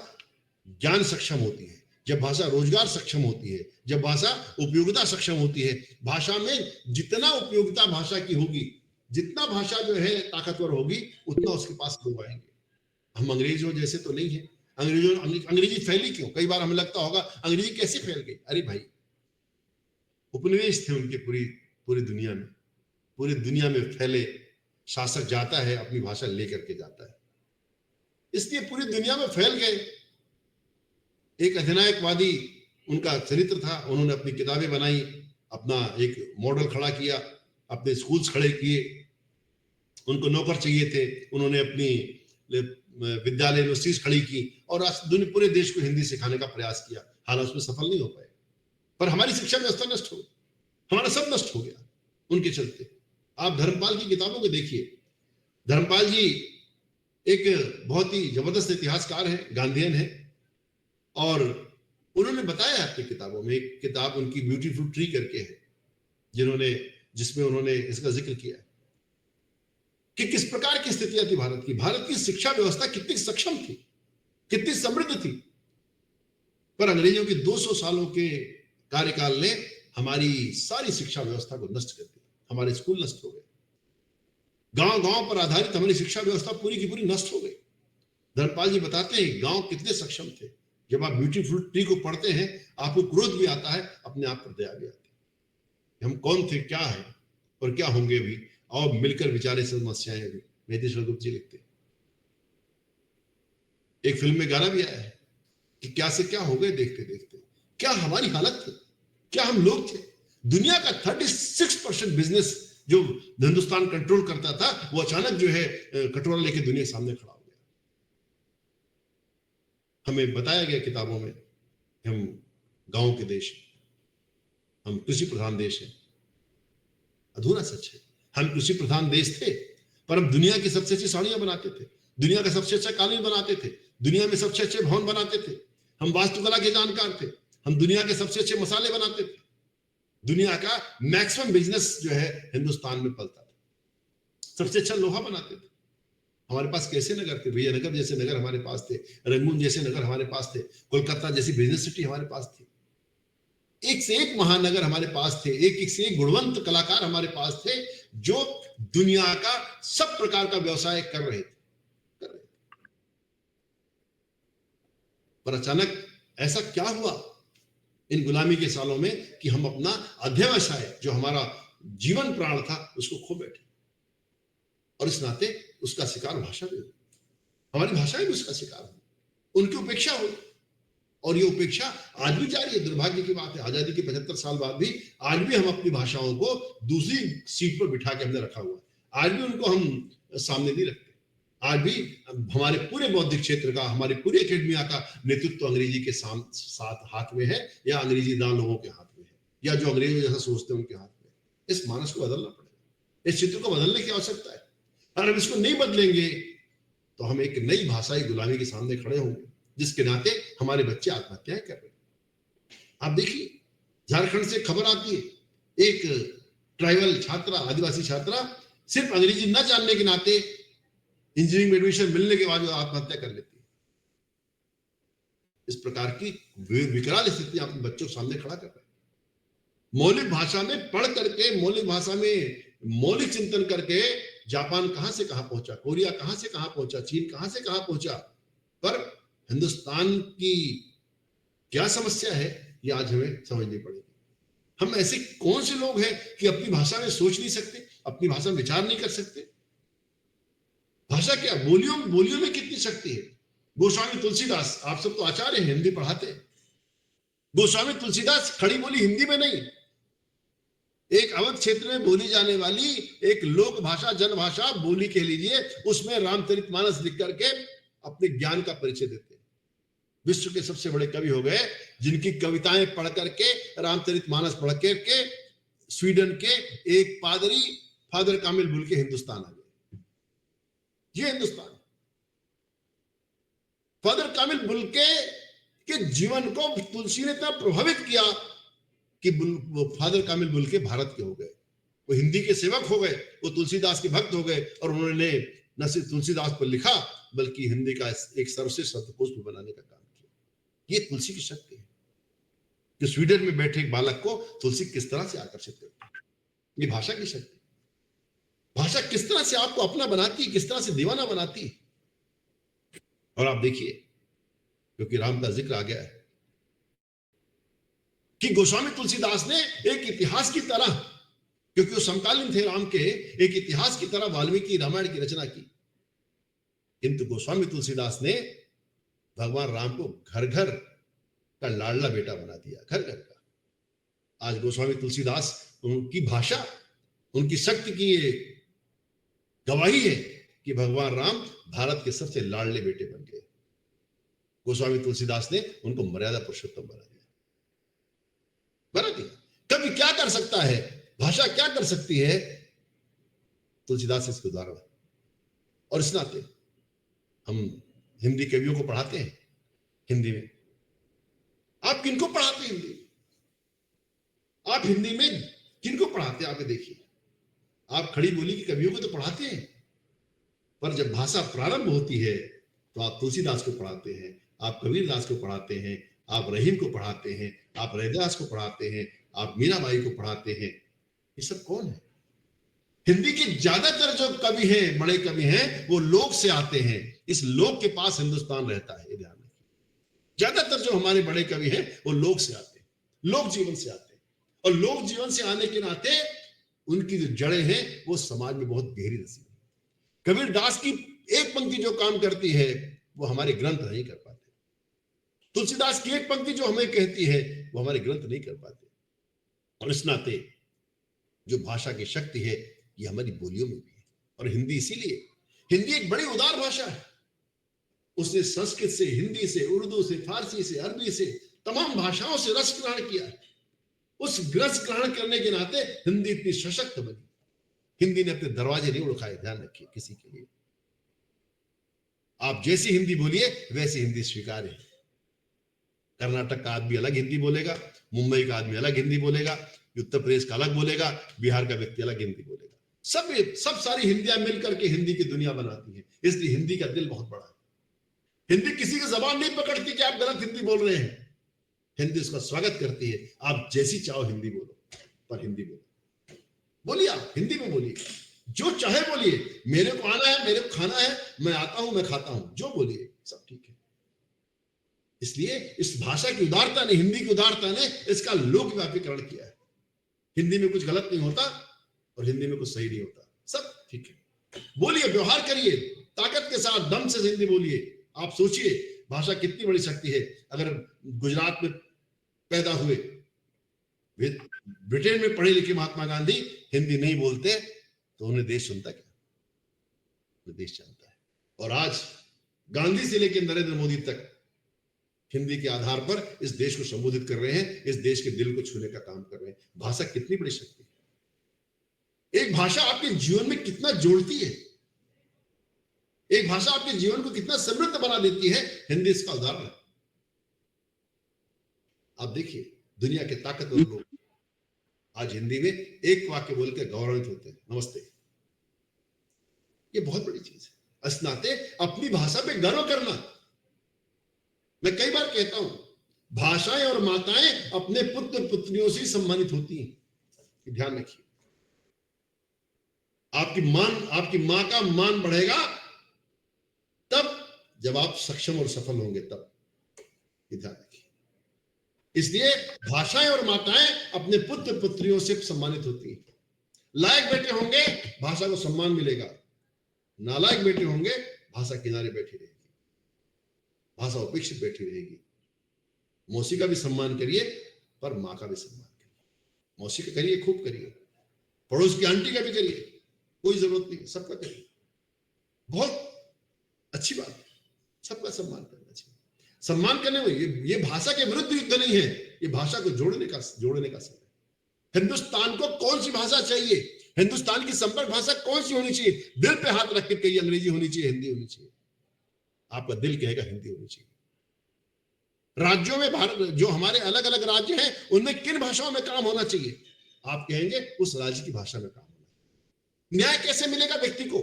ज्ञान सक्षम होती है, जब भाषा रोजगार सक्षम होती है, जब भाषा उपयोगिता सक्षम होती है। भाषा में जितना उपयोगिता भाषा की होगी, जितना भाषा जो है ताकतवर होगी, उतना उसके पास लोग आएंगे। हम अंग्रेजों जैसे तो नहीं है। अंग्रेजी फैली क्यों? कई बार हमें लगता होगा अंग्रेजी कैसे फैल गई। अरे भाई, उपनिवेश थे उनके पूरी पूरी दुनिया में, पूरी दुनिया में फैले। शासक जाता है, अपनी भाषा लेकर के जाता है, इसलिए पूरी दुनिया में फैल गए। एक अधिनायकवादी उनका चरित्र था, उन्होंने अपनी किताबें बनाई, अपना एक मॉडल खड़ा किया, अपने स्कूल्स खड़े किए। उनको नौकर चाहिए थे, उन्होंने अपनी विद्यालय यूनिवर्सिटीज खड़ी की और पूरे देश को हिंदी सिखाने का प्रयास किया। हालांकि उसमें सफल नहीं हो पाए, पर हमारी शिक्षा व्यवस्था नष्ट हो गई, हमारा सब नष्ट हो गया उनके चलते। आप धर्मपाल की किताबों को देखिए। धर्मपाल जी एक बहुत ही जबरदस्त इतिहासकार है, गांधीयन है, और उन्होंने बताया अपनी किताबों में, एक किताब उनकी ब्यूटीफुल ट्री करके है, जिसमें उन्होंने इसका जिक्र किया है कि किस प्रकार की स्थितियां थी भारत की। भारत की शिक्षा व्यवस्था कितनी सक्षम थी, कितनी समृद्ध थी, पर अंग्रेजों के 200 सालों के कार्यकाल ने हमारी सारी शिक्षा व्यवस्था को नष्ट कर दिया। हमारे स्कूल नष्ट हो गए, गांव गांव पर आधारित हमारी शिक्षा व्यवस्था पूरी की पूरी नष्ट हो गई। धर्मपाल जी बताते हैं गांव कितने सक्षम थे। जब आप ब्यूटीफुल ट्री को पढ़ते हैं, आपको क्रोध भी आता है, अपने आप पर दया भी आती है। हम कौन थे, क्या है और क्या होंगे भी, और मिलकर विचारे समस्याएं भी। मेहदीश्वर गुप्त जी लिखते हैं। एक फिल्म में गाना भी आया है कि क्या से क्या हो गए देखते देखते। क्या हमारी हालत थी, क्या हम लोग थे। दुनिया का 36% बिजनेस जो हिंदुस्तान कंट्रोल करता था, वो अचानक जो है कटोरा लेके दुनिया के सामने खड़ा हो गया। हमें बताया गया किताबों में, हम गांव के देश हैं, हम कृषि प्रधान देश हैं। अधूरा सच है, हम कृषि प्रधान देश थे, पर हम दुनिया की सबसे अच्छी साड़ियां बनाते थे, दुनिया का सबसे अच्छा कालीन बनाते थे, दुनिया में सबसे अच्छे भवन बनाते थे, हम वास्तुकला के जानकार थे, हम दुनिया के सबसे अच्छे मसाले बनाते थे। दुनिया का मैक्सिमम बिजनेस जो है हिंदुस्तान में पलता था। सबसे अच्छा लोहा बनाते थे। हमारे पास कैसे नगर थे, विजयनगर जैसे नगर हमारे पास थे, रंगून जैसे नगर हमारे पास थे, कोलकाता जैसी बिजनेस सिटी हमारे पास थी। एक से एक महानगर हमारे पास थे, एक से एक गुणवंत कलाकार हमारे पास थे, जो दुनिया का सब प्रकार का व्यवसाय कर रहे थे। पर अचानक ऐसा क्या हुआ इन गुलामी के सालों में कि हम अपना अध्यवसाय, जो हमारा जीवन प्राण था, उसको खो बैठे। और इस नाते उसका शिकार भाषा भी हुई, हमारी भाषाएं भी उसका शिकार हुई, उनकी उपेक्षा हुई। और ये उपेक्षा आज भी जारी है। दुर्भाग्य की बात है, आजादी के 75 साल बाद भी आज भी हम अपनी भाषाओं को दूसरी सीट पर बिठा के हमने रखा हुआ है। आज भी उनको हम सामने नहीं रखते। आज भी हमारे पूरे बौद्धिक क्षेत्र का, हमारी पूरी एकेडमिया का नेतृत्व अंग्रेजी के साथ हाथ में है, या अंग्रेजी दान लोगों के हाथ में है, या जो अंग्रेजों जैसा सोचते हैं उनके हाथ में। इस मानस को बदलना पड़ेगा, इस चित्र को बदलने की आवश्यकता है। और हम इसको नहीं बदलेंगे तो हम एक नई भाषाई गुलामी के सामने खड़े होंगे, जिसके नाते हमारे बच्चे आत्महत्याएं कर रहे हैं। आप देखिए, झारखंड से खबर आती है, एक ट्राइबल छात्रा, आदिवासी छात्रा, सिर्फ अंग्रेजी न जानने के नाते इंजीनियरिंग में एडमिशन मिलने के बाद आत्महत्या कर लेती है। इस प्रकार की विकराल स्थितियां अपने बच्चों के सामने खड़ा कर रहे हैं। मौलिक भाषा में पढ़ करके, मौलिक भाषा में मौलिक चिंतन करके जापान कहां से कहां पहुंचा, कोरिया कहां से कहां पहुंचा, चीन कहां से कहां पहुंचा, पर हिंदुस्तान की क्या समस्या है ये आज हमें समझनी पड़ेगी। हम ऐसे कौन से लोग हैं कि अपनी भाषा में सोच नहीं सकते, अपनी भाषा में विचार नहीं कर सकते। भाषा क्या, बोलियों में कितनी शक्ति है। गोस्वामी तुलसीदास, आप सब तो आचार्य हैं, हिंदी पढ़ाते हैं। गोस्वामी तुलसीदास खड़ी बोली हिंदी में नहीं, एक अवध क्षेत्र में बोली जाने वाली एक लोक भाषा, जन भाषा बोली कह लीजिए, उसमें रामचरितमानस लिख करके अपने ज्ञान का परिचय देते हैं। विश्व के सबसे बड़े कवि हो गए, जिनकी कविताएं पढ़ करके, रामचरितमानस पढ़ करके स्वीडन के एक पादरी फादर कामिल बुल के हिंदुस्तान आ गए। ये हिंदुस्तान, फादर कामिल बुल्के के जीवन को तुलसी ने इतना प्रभावित किया कि वो फादर कामिल बुल के भारत के हो गए, वो हिंदी के सेवक हो गए, वो तुलसीदास के भक्त हो गए, और उन्होंने न सिर्फ तुलसीदास पर लिखा बल्कि हिंदी का एक सर्वश्रेष्ठ शब्दकोश भी बनाने का काम किया। ये तुलसी की शक्ति है कि स्वीडन में बैठे एक बालक को तुलसी किस तरह से आकर्षित करती है। ये भाषा की शक्ति, भाषा किस तरह से आपको अपना बनाती है, किस तरह से दीवाना बनाती है। और आप देखिए, क्योंकि राम का जिक्र आ गया है, कि गोस्वामी तुलसीदास ने एक इतिहास की तरह, क्योंकि वो समकालीन थे राम के, एक इतिहास की तरह वाल्मीकि रामायण की रचना की। किंतु गोस्वामी तुलसीदास ने भगवान राम को घर घर का लाडला बेटा बना दिया, घर घर का। आज गोस्वामी तुलसीदास, उनकी भाषा, उनकी शक्ति की ये गवाही है कि भगवान राम भारत के सबसे लाडले बेटे बन गए। गोस्वामी तुलसीदास ने उनको मर्यादा पुरुषोत्तम बना दिया। कवि क्या कर सकता है, भाषा क्या कर सकती है, तुलसीदास इसके उदाहरण है। और इस नाते हम हिंदी कवियों को पढ़ाते हैं हिंदी में। आप किनको पढ़ाते हैं हिंदी? आप हिंदी में किनको पढ़ाते हैं? आप देखिए, आप खड़ी बोली की कवियों को तो पढ़ाते हैं, पर जब भाषा प्रारंभ होती है तो आप तुलसीदास को पढ़ाते हैं, आप कबीरदास को पढ़ाते हैं, आप रहीम को पढ़ाते हैं, आप रैदास को पढ़ाते हैं, आप मीराबाई को पढ़ाते हैं। ये सब कौन है? हिंदी के ज्यादातर जो कवि हैं, बड़े कवि हैं, वो लोक से आते हैं। इस लोक के पास हिंदुस्तान रहता है, ये ध्यान रखिए। ज्यादातर जो हमारे बड़े कवि हैं वो लोक से आते हैं, लोक जीवन से आते हैं। और लोक जीवन से आने के नाते उनकी जो जड़ें हैं वो समाज में बहुत गहरी रसी है। कबीरदास की एक पंक्ति जो काम करती है वो हमारे ग्रंथ नहीं कर पाते। तुलसीदास की एक पंक्ति जो हमें कहती है वो हमारे ग्रंथ नहीं कर पाते। और इस नाते जो भाषा की शक्ति है ये हमारी बोलियों में भी है। और हिंदी इसीलिए, हिंदी एक बड़ी उदार भाषा है। उसने संस्कृत से, हिंदी से, उर्दू से, फारसी से, अरबी से, तमाम भाषाओं से रस ग्रहण किया है। उस रस ग्रहण करने के नाते हिंदी इतनी सशक्त बनी। हिंदी ने अपने दरवाजे नहीं उड़ाए, ध्यान रखिए किसी के लिए। आप जैसी हिंदी बोलिए वैसी हिंदी स्वीकार है। कर्नाटक का आदमी अलग हिंदी बोलेगा, मुंबई का आदमी अलग हिंदी बोलेगा, उत्तर प्रदेश का अलग बोलेगा, बिहार का व्यक्ति अलग हिंदी बोलेगा। सब सारी हिंदियां मिलकर के हिंदी की दुनिया बनाती है। इसलिए हिंदी का दिल बहुत बड़ा है। हिंदी किसी की जबान नहीं पकड़ती कि आप गलत हिंदी बोल रहे हैं। हिंदी उसका स्वागत करती है, आप जैसी चाहो हिंदी बोलो, पर हिंदी बोलो। बोलिए, आप हिंदी में बोलिए, जो चाहे बोलिए। मेरे को आना है, मेरे को खाना है, मैं आता हूं, मैं खाता हूं, जो बोलिए सब ठीक है। इसलिए इस भाषा की उदारता ने, हिंदी की उदारता ने इसका लोकव्यापीकरण किया है। हिंदी में कुछ गलत नहीं होता और हिंदी में कुछ सही नहीं होता, सब ठीक है। बोलिए, व्यवहार करिए, ताकत के साथ, दम से हिंदी बोलिए। आप सोचिए भाषा कितनी बड़ी शक्ति है। अगर गुजरात में पैदा हुए, ब्रिटेन में पढ़े लिखे महात्मा गांधी हिंदी नहीं बोलते तो उन्हें देश सुनता क्या? उन्हें देश जानता है। और आज गांधी से लेकर नरेंद्र मोदी तक हिंदी के आधार पर इस देश को संबोधित कर रहे हैं, इस देश के दिल को छूने का काम कर रहे हैं। भाषा कितनी बड़ी शक्ति है। एक भाषा आपके जीवन में कितना जोड़ती है, एक भाषा आपके जीवन को कितना समृद्ध बना देती है, हिंदी इसका उदाहरण है। आप देखिए, दुनिया के ताकतवर लोग आज हिंदी में एक वाक्य बोल के गौरवित होते हैं, नमस्ते। ये बहुत बड़ी चीज है। इस नाते अपनी भाषा पे गर्व करना। मैं कई बार कहता हूं, भाषाएं और माताएं अपने पुत्र पुत्रियों से सम्मानित होती हैं। ध्यान रखिए, आपकी मां का मान बढ़ेगा तब जब आप सक्षम और सफल होंगे, तब। ध्यान रखिए। इसलिए भाषाएं और माताएं अपने पुत्र पुत्रियों से सम्मानित होती हैं। लायक बेटे होंगे, भाषा को सम्मान मिलेगा। नालायक बेटे होंगे, भाषा किनारे बैठी रहेगी, भाषा उपेक्षित बैठी रहेगी। मौसी का भी सम्मान करिए, पर मां का भी सम्मान करिए। मौसी का करिए, खूब करिए, पड़ोस की आंटी का भी करिए, कोई जरूरत नहीं, सबका करिए, बहुत अच्छी बात है। सबका सम्मान करना चाहिए। सम्मान करने में ये भाषा के विरुद्ध युद्ध नहीं है, ये भाषा को जोड़ने का समय। हिंदुस्तान को कौन सी भाषा चाहिए, हिंदुस्तान की संपर्क भाषा कौन सी होनी चाहिए? दिल पे हाथ रख के कहिए, अंग्रेजी होनी चाहिए, हिंदी होनी चाहिए। आपका दिल कहेगा हिंदी होनी चाहिए। राज्यों में भारत जो हमारे अलग अलग राज्य हैं उनमें किन भाषाओं में काम होना चाहिए, आप कहेंगे उस राज्य की भाषा में काम होना। न्याय कैसे मिलेगा व्यक्ति को?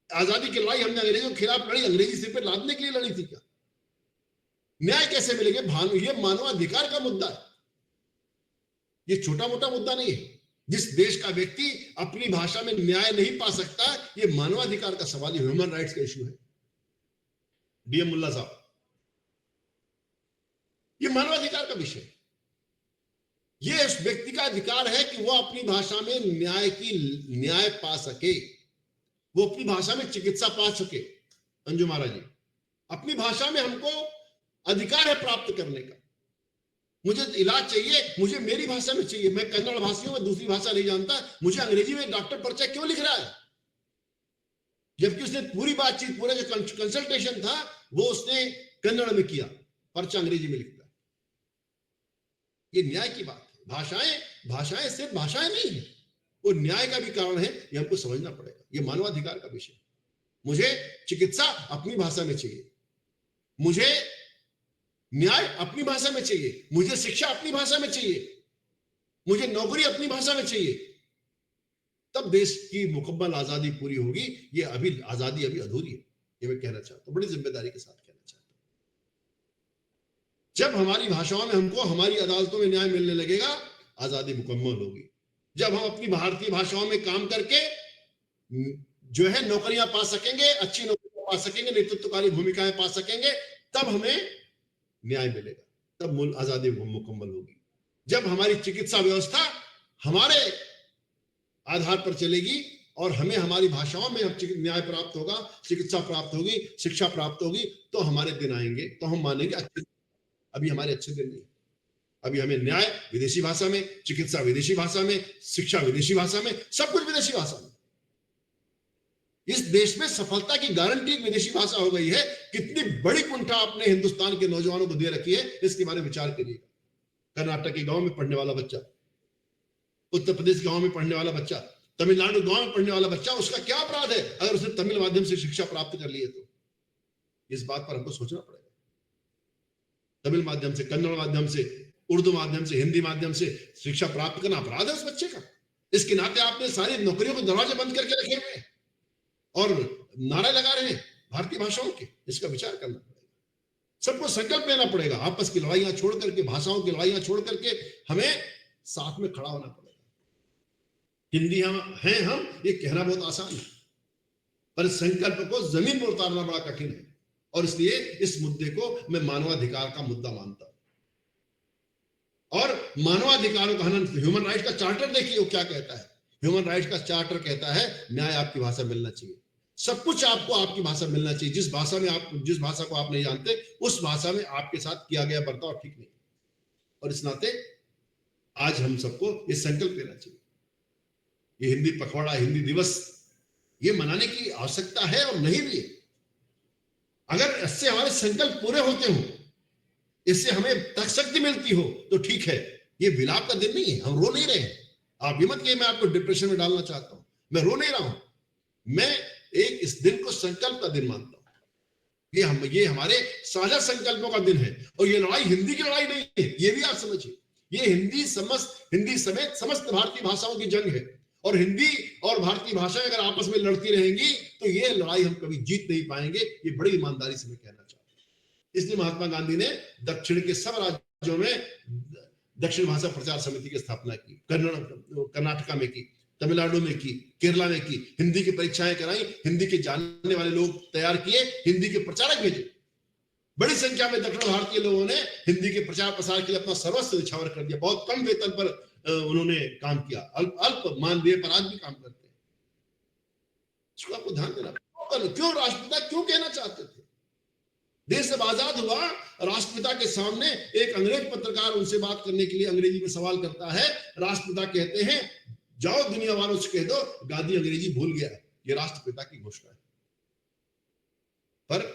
आजादी की लड़ाई हमने अंग्रेजों के खिलाफ लड़ी, अंग्रेजी सिर पे लादने के लिए लड़ी थी क्या? न्याय कैसे मिलेगा? ये मानवाधिकार का मुद्दा है, ये छोटा मोटा मुद्दा नहीं है। जिस देश का व्यक्ति अपनी भाषा में न्याय नहीं पा सकता, ये मानवाधिकार का सवाल, ह्यूमन राइट्स का इश्यू है। डीएम मुल्ला साहब, ये मानवाधिकार का विषय, ये उस व्यक्ति का अधिकार है कि वो अपनी भाषा में न्याय पा सके, वो अपनी भाषा में चिकित्सा पा सके। अंजू महाराज जी, अपनी भाषा में हमको अधिकार है प्राप्त करने का। मुझे इलाज चाहिए, मुझे मेरी भाषा में चाहिए। मैं कन्नड़ भाषी हूं, मैं दूसरी भाषा नहीं जानता, मुझे अंग्रेजी में डॉक्टर पर्चा क्यों लिख रहा है? जबकि उसने पूरी बातचीत, पूरा जो कंसल्टेशन था वो उसने कन्नड़ में किया, पर्चा अंग्रेजी में लिखता है। ये न्याय की बात है। भाषाएं सिर्फ भाषाएं नहीं है, वो न्याय का भी कारण है, ये हमको समझना पड़ेगा। ये मानवाधिकार का विषय। मुझे चिकित्सा अपनी भाषा में चाहिए, मुझे न्याय अपनी भाषा में चाहिए, मुझे शिक्षा अपनी भाषा में चाहिए, मुझे नौकरी अपनी भाषा में चाहिए, तब देश की मुकम्मल आजादी पूरी होगी। ये आजादी अभी अधूरी है, ये मैं कहना चाहता हूं, बड़ी जिम्मेदारी के साथ कहना चाहता हूं। जब हमारी भाषाओं में हमको हमारी अदालतों में न्याय मिलने लगेगा, आजादी मुकम्मल होगी। जब हम अपनी भारतीय भाषाओं में काम करके जो है नौकरियां पा सकेंगे, अच्छी नौकरियां पा सकेंगे, नेतृत्वकारी भूमिकाएं पा सकेंगे, तब हमें न्याय मिलेगा, तब आजादी मुकम्मल होगी। जब हमारी चिकित्सा व्यवस्था हमारे आधार पर चलेगी और हमें हमारी भाषाओं में न्याय प्राप्त होगा, चिकित्सा प्राप्त होगी, शिक्षा प्राप्त होगी, तो हमारे दिन आएंगे, तो हम मानेंगे अच्छे। अभी हमारे अच्छे दिन नहीं, अभी हमें न्याय विदेशी भाषा में, चिकित्सा विदेशी भाषा में, शिक्षा विदेशी भाषा में, सब कुछ विदेशी भाषा में। इस देश में सफलता की गारंटी विदेशी भाषा हो गई है। कितनी बड़ी कुंठा आपने हिंदुस्तान के नौजवानों को दे रखी है, इसके बारे में विचार करिएगा। कर्नाटक के गांव में पढ़ने वाला बच्चा, उत्तर प्रदेश के गांव में पढ़ने वाला बच्चा, तमिलनाडु गांव में पढ़ने वाला बच्चा, उसका क्या अपराध है अगर उसने तमिल माध्यम से शिक्षा प्राप्त कर ली है? तो इस बात पर हमको सोचना पड़ेगा। तमिल माध्यम से, कन्नड़ माध्यम से, उर्दू माध्यम से, हिंदी माध्यम से शिक्षा प्राप्त करना अपराध है उस बच्चे का। इसके नाते आपने सारी नौकरियों को दरवाजे बंद करके रखे हुए हैं और नारे लगा रहे हैं भारतीय भाषाओं के। इसका विचार करना पड़ेगा, सबको संकल्प लेना पड़ेगा। आपस की लड़ाइयां छोड़ करके, भाषाओं की लड़ाइयां छोड़ करके हमें साथ में खड़ा होना पड़ेगा। हिंदी हम ये कहना बहुत आसान है, पर संकल्प को जमीन पर उतारना बड़ा कठिन है। और इसलिए इस मुद्दे को मैं मानवाधिकार का मुद्दा मानता हूं। और मानवाधिकारों का हनन, ह्यूमन राइट्स का चार्टर देखिए वो क्या कहता है। ह्यूमन राइट्स का चार्टर कहता है न्याय आपकी भाषा मिलना चाहिए, सब कुछ आपको आपकी भाषा मिलना चाहिए। जिस भाषा को आप नहीं जानते, उस भाषा में आपके साथ किया गया बर्ताव ठीक नहीं। और इस नाते आज हम सबको ये संकल्प लेना चाहिए। ये हिंदी पखवाड़ा, हिंदी दिवस, ये मनाने की आवश्यकता है और नहीं भी है। अगर इससे हमारे संकल्प पूरे होते हो, इससे हमें तक शक्ति मिलती हो, तो ठीक है। ये विलाप का दिन नहीं है, हम रो नहीं रहे हैं। आप ये मत कहिए मैं आपको डिप्रेशन में डालना चाहता हूं, मैं रो नहीं रहा हूं। मैं इस दिन को संकल्प का दिन मानता हूं। ये हमारे साझा संकल्पों का दिन है। और ये लड़ाई हिंदी की लड़ाई नहीं है, ये भी आप समझिए। ये हिंदी समेत समस्त भारतीय भाषाओं की जंग है। और हिंदी और भारतीय भाषाएं अगर आपस में लड़ती रहेंगी तो ये लड़ाई हम कभी जीत नहीं पाएंगे। ये बड़ी ईमानदारी से मैं कहना चाहता हूं। इसलिए महात्मा गांधी ने दक्षिण के सब राज्यों में दक्षिण भाषा प्रचार समिति की स्थापना की। कर्नाटका में की, तमिलनाडु में की, केरला में की। हिंदी की परीक्षाएं कराई, हिंदी के जानने वाले लोग तैयार किए, हिंदी के प्रचारक भेजे। बड़ी संख्या में दक्षिण भारतीय लोगों ने हिंदी के प्रचार प्रसार के लिए अपना सर्वस्व निछावर कर दिया। बहुत कम वेतन पर उन्होंने काम किया, अल्प मानदेय पर आज भी काम करते हैं। इसको आपको ध्यान देना। क्यों राष्ट्रपिता क्यों कहना चाहते थे? देश जब आजाद हुआ, राष्ट्रपिता के सामने एक अंग्रेज पत्रकार उनसे बात करने के लिए अंग्रेजी में सवाल करता है। राष्ट्रपिता कहते हैं जाओ दुनिया वालों से कह दो गांधी अंग्रेजी भूल गया। ये राष्ट्रपिता की घोषणा है। पर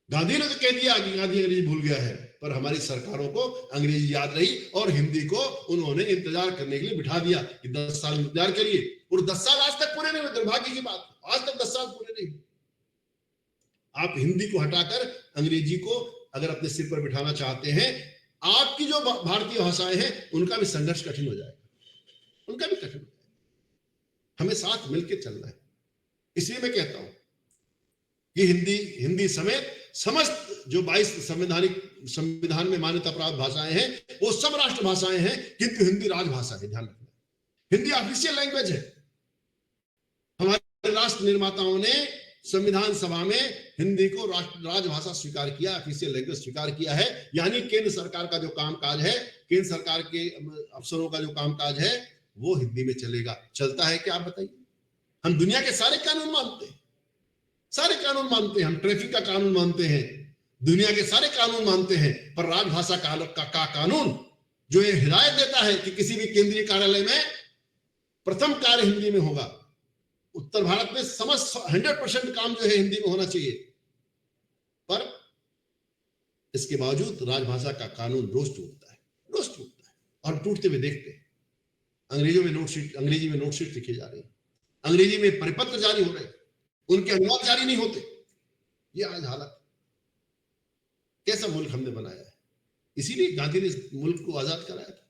गांधी ने तो कह दिया कि गांधी अंग्रेजी भूल गया है, पर हमारी सरकारों को अंग्रेजी याद रही और हिंदी को उन्होंने इंतजार करने के लिए बिठा दिया कि 10 साल इंतजार करिए। और 10 साल आज तक पूरे नहीं हुए। दुर्भाग्य की बात, आज तक 10 साल पूरे नहीं। आप हिंदी को हटाकर अंग्रेजी को अगर अपने सिर पर बिठाना चाहते हैं, आपकी जो भारतीय भाषाएं हैं उनका भी संघर्ष कठिन हो जाएगा, उनका भी कठिन हो जाएगा। हमें साथ मिलकर चलना है। इसलिए मैं कहता हूं कि हिंदी समेत समस्त जो 22 संविधान में मान्यता प्राप्त भाषाएं हैं वो सब राष्ट्र भाषाएं हैं, किंतु हिंदी राजभाषा है। ध्यान रखना, हिंदी ऑफिशियल लैंग्वेज है। हमारे राष्ट्र निर्माताओं ने संविधान सभा में हिंदी को राजभाषा स्वीकार किया, ऑफिशियल लैंग्वेज स्वीकार किया है। यानी केंद्र सरकार का जो कामकाज है, केंद्र सरकार के अफसरों का जो कामकाज है वो हिंदी में चलेगा। चलता है क्या, आप बताइए? हम दुनिया के सारे कानून मानते हैं, सारे कानून मानते हैं, हम ट्रैफिक का कानून मानते हैं, दुनिया के सारे कानून मानते हैं, पर राजभाषा का कानून जो ये हिदायत देता है कि किसी भी केंद्रीय कार्यालय में प्रथम कार्य हिंदी में होगा। उत्तर भारत में समस्त 100% काम जो है हिंदी में होना चाहिए, पर इसके बावजूद राजभाषा का कानून रोज टूटता है, रोज टूटता है, और टूटते हुए देखते हैं। अंग्रेजी में नोटशीट लिखी जा रही है, अंग्रेजी में परिपत्र जारी हो रहे, उनके अनुवाद जारी नहीं होते। ये आज हालत, कैसा मुल्क हमने बनाया है। इसीलिए गांधी ने इस मुल्क को आजाद कराया था,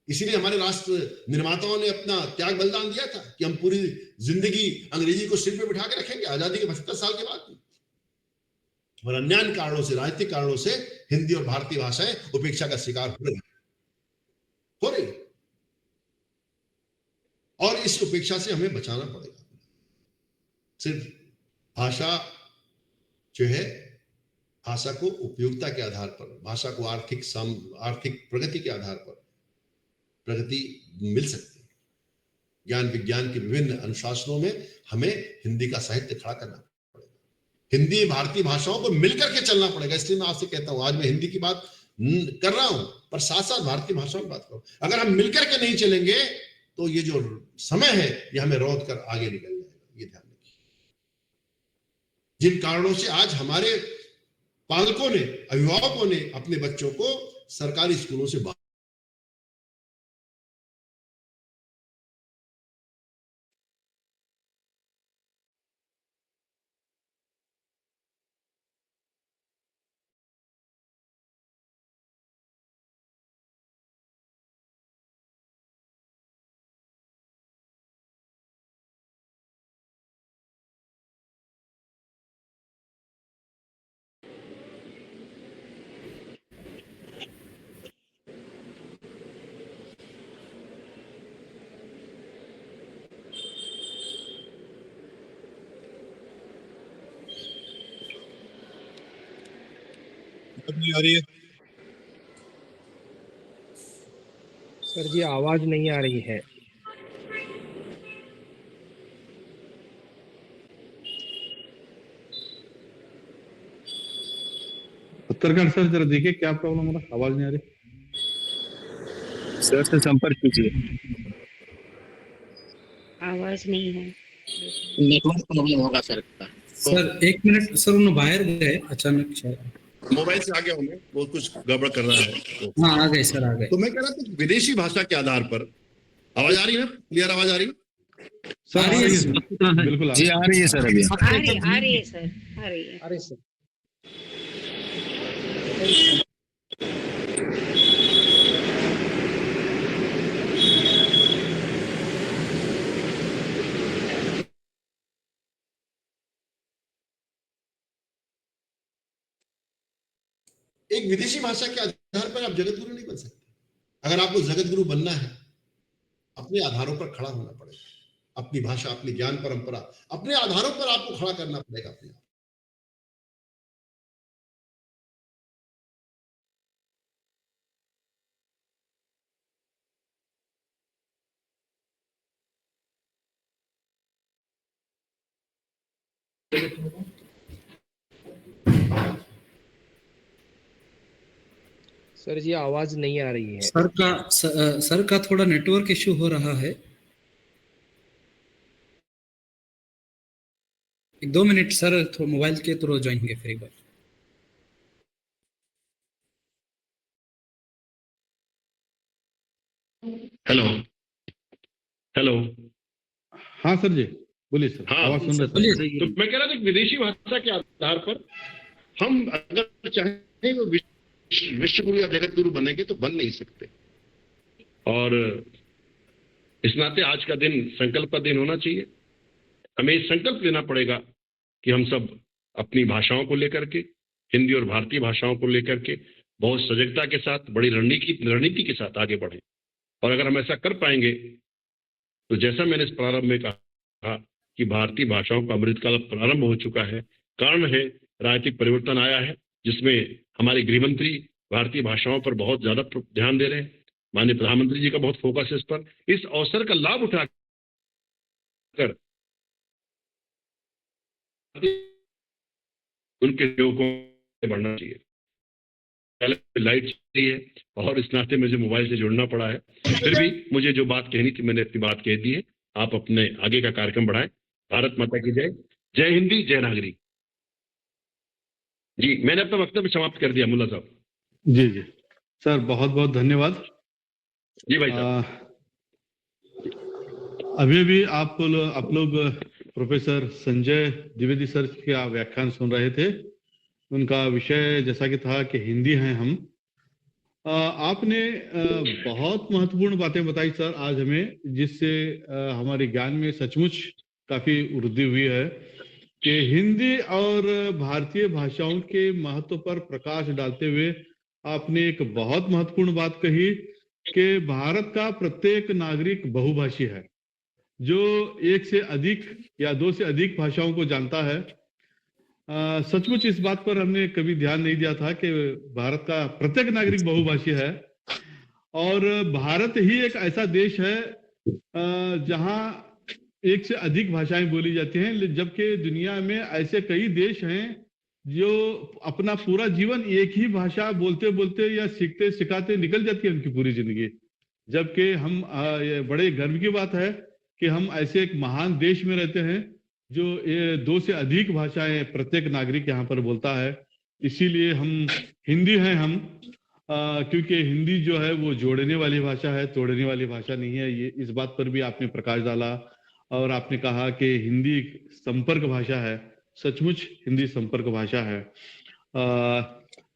इसीलिए हमारे राष्ट्र निर्माताओं ने अपना त्याग बलिदान दिया था कि हम पूरी जिंदगी अंग्रेजी को सिर पे बिठा के रखेंगे आजादी के 75 साल के बाद भी। और अन्य कारणों से, राजनीतिक कारणों से हिंदी और भारतीय भाषाएं उपेक्षा का शिकार हो रही, और इस उपेक्षा से हमें बचाना पड़ेगा। सिर्फ भाषा जो है, भाषा को उपयोगिता के आधार पर, भाषा को आर्थिक प्रगति के आधार पर प्रगति मिल सकती है। ज्ञान विज्ञान के विभिन्न अनुशासनों में हमें हिंदी का साहित्य खड़ा करना पड़ेगा, हिंदी भारतीय भाषाओं को मिलकर के चलना पड़ेगा। इसलिए मैं आपसे कहता हूं, आज मैं हिंदी की बात कर रहा हूं, पर साथ साथ भारतीय भाषाओं की बात करूं। अगर हम मिलकर के नहीं चलेंगे तो ये जो समय है ये हमें रोक कर आगे निकल जाएगा। ये ध्यान रखिए। जिन कारणों से आज हमारे पालकों ने, अभिभावकों ने अपने बच्चों को सरकारी स्कूलों से बाहर, नहीं आ रही है सर जी, आवाज नहीं आ रही है। उत्तराखंड सर, जरा देखिए क्या प्रॉब्लम हो रहा है, आवाज नहीं आ रही। सर से संपर्क कीजिए। आवाज नहीं है। नेटवर्क प्रॉब्लम होगा सर का। सर 1 मिनट सर, उन्हें बाहर गए अचानक शायद। मोबाइल से आगे होंगे, वो कुछ गड़बड़ कर रहा है। हाँ आ गए सर, आ गए। तो मैं कह रहा था विदेशी भाषा के आधार पर, आवाज आ रही है, क्लियर आवाज आ रही है? सर आ रही है, बिल्कुल जी आ रही है सर। अभी आ रही है सर, आ रही है। अरे सर, एक विदेशी भाषा के आधार पर आप जगत गुरु नहीं बन सकते। अगर आपको जगत गुरु बनना है, अपने आधारों पर खड़ा होना पड़ेगा। अपनी भाषा, अपनी ज्ञान परंपरा, अपने आधारों पर आपको खड़ा करना पड़ेगा अपने आप। सर जी आवाज नहीं आ रही है। सर का थोड़ा नेटवर्क इश्यू हो रहा है। 1-2 मिनट सर, मोबाइल के थ्रू ज्वाइन होंगे फिर एक बार। हेलो हेलो, हाँ सर जी बोलिए सर, हाँ, आवाज सुन रहे बोलिए सर। सर। तो मैं कह रहा था विदेशी भाषा के आधार पर हम अगर चाहें वो विश्व गुरु या जगत गुरु बनेंगे तो बन नहीं सकते। और इस नाते आज का दिन संकल्प का दिन होना चाहिए। हमें संकल्प लेना पड़ेगा कि हम सब अपनी भाषाओं को लेकर के, हिंदी और भारतीय भाषाओं को लेकर के बहुत सजगता के साथ, बड़ी रणनीति के साथ आगे बढ़ें। और अगर हम ऐसा कर पाएंगे तो जैसा मैंने इस प्रारंभ में कहा कि भारतीय भाषाओं का अमृतकाल प्रारंभ हो चुका है, कारण है राजनीतिक परिवर्तन आया है, जिसमें हमारे गृहमंत्री भारतीय भाषाओं पर बहुत ज्यादा ध्यान दे रहे हैं। माननीय प्रधानमंत्री जी का बहुत फोकस है इस पर। इस अवसर का लाभ उठाकर उनके सहयोगों से बढ़ना चाहिए। पहले लाइट चली है और इस नाते मुझे मोबाइल से जुड़ना पड़ा है, फिर भी मुझे जो बात कहनी थी मैंने अपनी बात कह दी है। आप अपने आगे का कार्यक्रम बढ़ाएं। भारत माता की जय। जय हिंदी, जय नागरी। जी, मैंने अपना वक्तव्य समाप्त कर दिया मुल्ला साहब। जी जी सर, बहुत बहुत धन्यवाद। जी भाई साहब। अभी भी आप लोग प्रोफेसर संजय द्विवेदी सर का व्याख्यान सुन रहे थे। उनका विषय जैसा कि था कि हिंदी हैं हम। आपने बहुत महत्वपूर्ण बातें बताई सर आज हमें, जिससे हमारे ज्ञान में सचमुच काफी वृद्धि हुई है कि हिंदी और भारतीय भाषाओं के महत्व पर प्रकाश डालते हुए आपने एक बहुत महत्वपूर्ण बात कही कि भारत का प्रत्येक नागरिक बहुभाषी है, जो एक से अधिक या दो से अधिक भाषाओं को जानता है। सचमुच इस बात पर हमने कभी ध्यान नहीं दिया था कि भारत का प्रत्येक नागरिक बहुभाषी है और भारत ही एक ऐसा देश है जहां एक से अधिक भाषाएं बोली जाती हैं, जबकि दुनिया में ऐसे कई देश हैं जो अपना पूरा जीवन एक ही भाषा बोलते बोलते या सीखते सिखाते निकल जाती है उनकी पूरी जिंदगी। जबकि हम बड़े गर्व की बात है कि हम ऐसे एक महान देश में रहते हैं जो ये दो से अधिक भाषाएं प्रत्येक नागरिक यहाँ पर बोलता है। इसीलिए हम हिंदी हैं हम, क्योंकि हिंदी जो है वो जोड़ने वाली भाषा है, तोड़ने वाली भाषा नहीं है। ये इस बात पर भी आपने प्रकाश डाला और आपने कहा कि हिंदी संपर्क भाषा है। सचमुच हिंदी संपर्क भाषा है।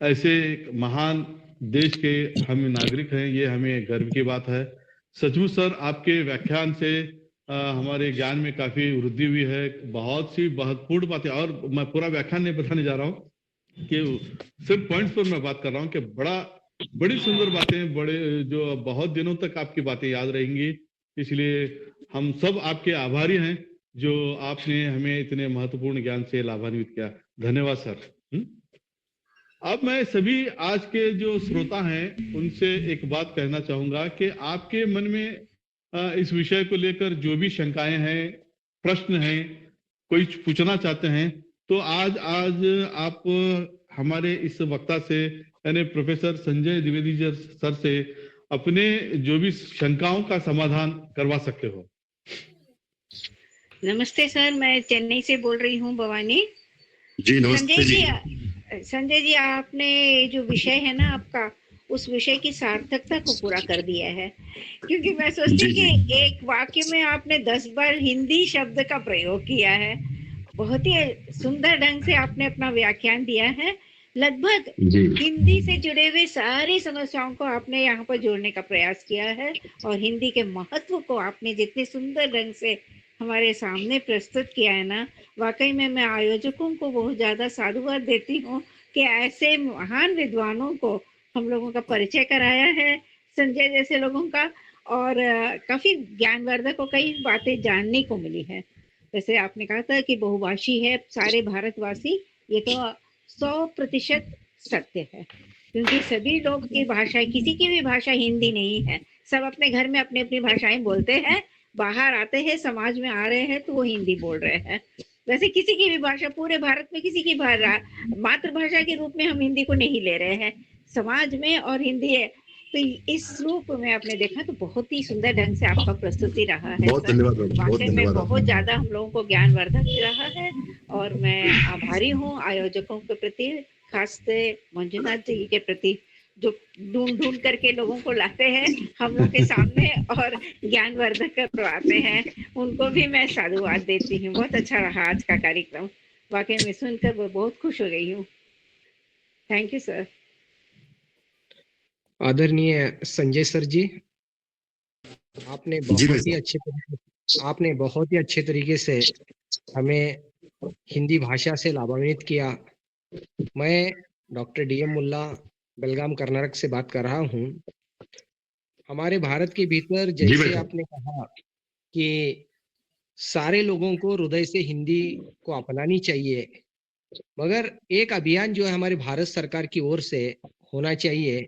ऐसे महान देश के हम नागरिक हैं, ये हमें गर्व की बात है। सचमुच सर, आपके व्याख्यान से हमारे ज्ञान में काफी वृद्धि हुई है। बहुत सी महत्वपूर्ण बातें, और मैं पूरा व्याख्यान नहीं बताने जा रहा हूँ कि सिर्फ पॉइंट्स पर मैं बात कर रहा हूँ कि बड़ी सुंदर बातें, बड़े जो बहुत दिनों तक आपकी बातें याद रहेंगी। इसलिए हम सब आपके आभारी हैं जो आपने हमें इतने महत्वपूर्ण ज्ञान से लाभान्वित किया। धन्यवाद सर। अब मैं सभी आज के जो श्रोता हैं उनसे एक बात कहना चाहूंगा कि आपके मन में इस विषय को लेकर जो भी शंकाएं हैं, प्रश्न हैं, कोई पूछना चाहते हैं, तो आज आप हमारे इस वक्ता से यानी प्रोफेसर संजय द्विवेदी सर से अपने जो भी शंकाओं का समाधान करवा सकते हो। नमस्ते सर, मैं चेन्नई से बोल रही हूँ, भवानी। जी नमस्ते जी। संजय जी, आपने जो विषय है ना आपका, उस विषय की सार्थकता को पूरा कर दिया है। क्योंकि मैं सोचती कि एक वाक्य में आपने 10 बार हिंदी शब्द का प्रयोग किया है। बहुत ही सुंदर ढंग से आपने अपना व्याख्यान दिया है। लगभग हिंदी से जुड़े हुए सारी समस्याओं को आपने यहाँ पर जोड़ने का प्रयास किया है और हिंदी के महत्व को आपने जितने सुंदर ढंग से हमारे सामने प्रस्तुत किया है ना, वाकई में मैं आयोजकों को बहुत ज्यादा साधुवाद देती हूँ कि ऐसे महान विद्वानों को हम लोगों का परिचय कराया है, संजय जैसे लोगों का, और काफी ज्ञानवर्धक और कई बातें जानने को मिली है। जैसे आपने कहा था कि बहुभाषी है सारे भारतवासी, ये तो 100% सत्य है, क्योंकि सभी लोग की भाषा, किसी की भी भाषा हिंदी नहीं है। सब अपने घर में अपनी अपनी भाषाएं बोलते हैं, बाहर आते हैं, समाज में आ रहे हैं तो वो हिंदी बोल रहे हैं। वैसे किसी की भी भाषा, पूरे भारत में किसी की मातृभाषा के रूप में हम हिंदी को नहीं ले रहे हैं, समाज में और हिंदी है। तो इस रूप में आपने देखा तो बहुत ही सुंदर ढंग से आपका प्रस्तुति रहा है। बहुत धन्यवाद। वाकई में बहुत ज्यादा हम लोगों को ज्ञानवर्धक रहा है और मैं आभारी हूँ आयोजकों के प्रति, खासकर मंजुनाथ जी के प्रति, जो ढूंढ करके लोगों को लाते हैं हम लोग के सामने और ज्ञानवर्धक करवाते हैं। उनको भी मैं साधुवाद देती हूँ। बहुत अच्छा रहा आज का कार्यक्रम, वाकई में सुनकर बहुत खुश हो गई हूँ। Thank you sir. आदरणीय संजय सर जी, आपने जी भाई आपने बहुत ही अच्छे तरीके से हमें हिंदी भाषा से लाभान्वित किया। मैं डॉक्टर डीएम मुल्ला बेलगाम कर्नाटक से बात कर रहा हूँ। हमारे भारत के भीतर जी भाई जैसे साहब। आपने कहा कि सारे लोगों को हृदय से हिंदी को अपनानी चाहिए, मगर एक अभियान जो है हमारे भारत सरकार की ओर से होना चाहिए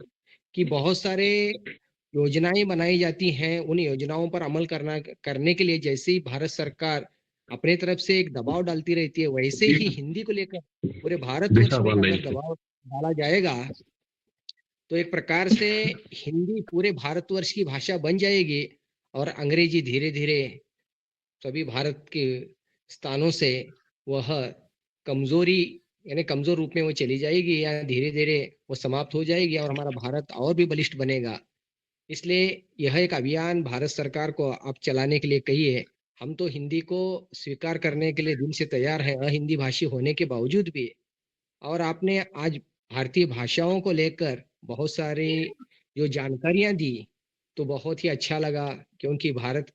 कि बहुत सारे योजनाएं बनाई जाती हैं, उन योजनाओं पर अमल करने के लिए जैसे ही भारत सरकार अपने तरफ से एक दबाव डालती रहती है, वैसे ही हिंदी को लेकर पूरे भारतवर्ष में अगर दबाव डाला जाएगा तो एक प्रकार से हिंदी पूरे भारतवर्ष की भाषा बन जाएगी और अंग्रेजी धीरे धीरे सभी भारत के स्थानों से वह कमजोरी यानी कमजोर रूप में वो चली जाएगी या धीरे धीरे वो समाप्त हो जाएगी और हमारा भारत और भी बलिष्ठ बनेगा। इसलिए यह एक अभियान भारत सरकार को आप चलाने के लिए कहिए। हम तो हिंदी को स्वीकार करने के लिए दिल से तैयार हैं, अहिंदी भाषी होने के बावजूद भी। और आपने आज भारतीय भाषाओं को लेकर बहुत सारी जो जानकारियां दी तो बहुत ही अच्छा लगा, क्योंकि भारत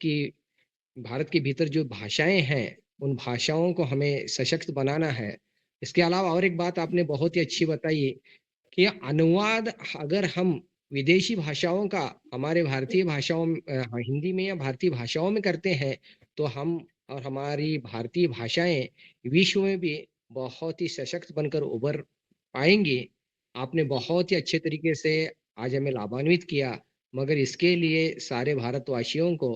के भीतर जो भाषाएं हैं उन भाषाओं को हमें सशक्त बनाना है। इसके अलावा और एक बात आपने बहुत ही अच्छी बताई कि अनुवाद अगर हम विदेशी भाषाओं का हमारे भारतीय भाषाओं हिंदी में या भारतीय भाषाओं में करते हैं तो हम और हमारी भारतीय भाषाएं विश्व में भी बहुत ही सशक्त बनकर उभर पाएंगी। आपने बहुत ही अच्छे तरीके से आज हमें लाभान्वित किया, मगर इसके लिए सारे भारतवासियों को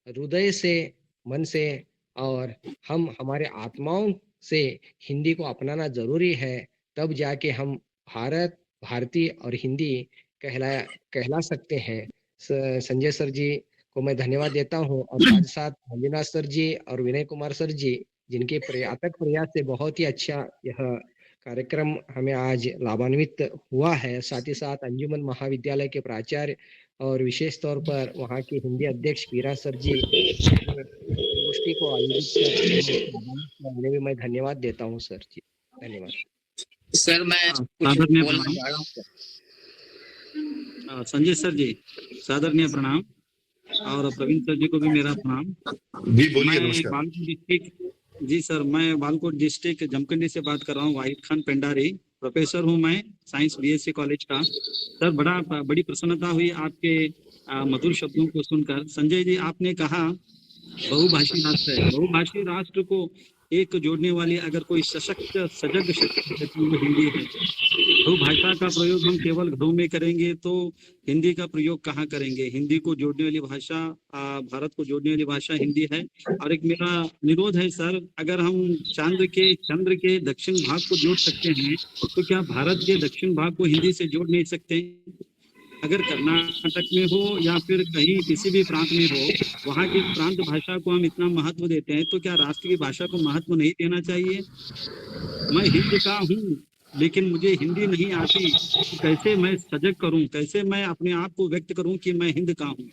हृदय से, मन से और हम हमारे आत्माओं से हिंदी को अपनाना जरूरी है। तब जाके हम भारतीय और हिंदी कहला सकते हैं। संजय सर जी को मैं धन्यवाद देता हूं और साथ साथ मंजुनाथ सर जी और विनय कुमार सर जी जिनके अथक प्रयास से बहुत ही अच्छा यह कार्यक्रम हमें आज लाभान्वित हुआ है। साथ ही साथ अंजुमन महाविद्यालय के प्राचार्य और विशेष तौर पर वहाँ के हिंदी अध्यक्ष पीरा सर जी गोष्ठी को आयोजित कर उन्हें भी मैं धन्यवाद देता हूँ सर जी। धन्यवाद सर। मैं कुछ आदरणीय बोलना प्रणाम। चाह रहा हूँ सर। संजय सर जी सादरणीय प्रणाम और प्रवीण सर जी को भी मेरा प्रणाम। जी बोलिए, मैं नमस्कार। बालकोट डिस्ट्रिक्ट जी सर, मैं बालकोट डिस्ट्रिक्ट जमखंडी से बात कर रहा हूँ। वाहिद खान पेंडारी प्रोफेसर हूँ मैं साइंस बीएससी कॉलेज का। सर बड़ी प्रसन्नता हुई आपके मधुर शब्दों को सुनकर। संजय जी आपने कहा बहुभाषी राष्ट्र है, बहुभाषी राष्ट्र को एक जोड़ने वाली अगर कोई सशक्त सजग शक्ति है तो वो हिंदी है। बहुभाषा का प्रयोग हम केवल घरों में करेंगे तो हिंदी का प्रयोग कहाँ करेंगे। हिंदी को जोड़ने वाली भाषा, भारत को जोड़ने वाली भाषा हिंदी है। और एक मेरा निरोध है सर, अगर हम चंद्र के दक्षिण भाग को जोड़ सकते हैं तो क्या भारत के दक्षिण भाग को हिंदी से जोड़ नहीं सकते। अगर कर्नाटक में हो या फिर कहीं किसी भी प्रांत में हो, वहाँ की प्रांत भाषा को हम इतना महत्व देते हैं तो क्या राष्ट्र की भाषा को महत्व नहीं देना चाहिए। मैं हिंद का हूँ लेकिन मुझे हिंदी नहीं आती, तो कैसे मैं सजग करूं, कैसे मैं अपने आप को व्यक्त करूं कि मैं हिंद का हूं।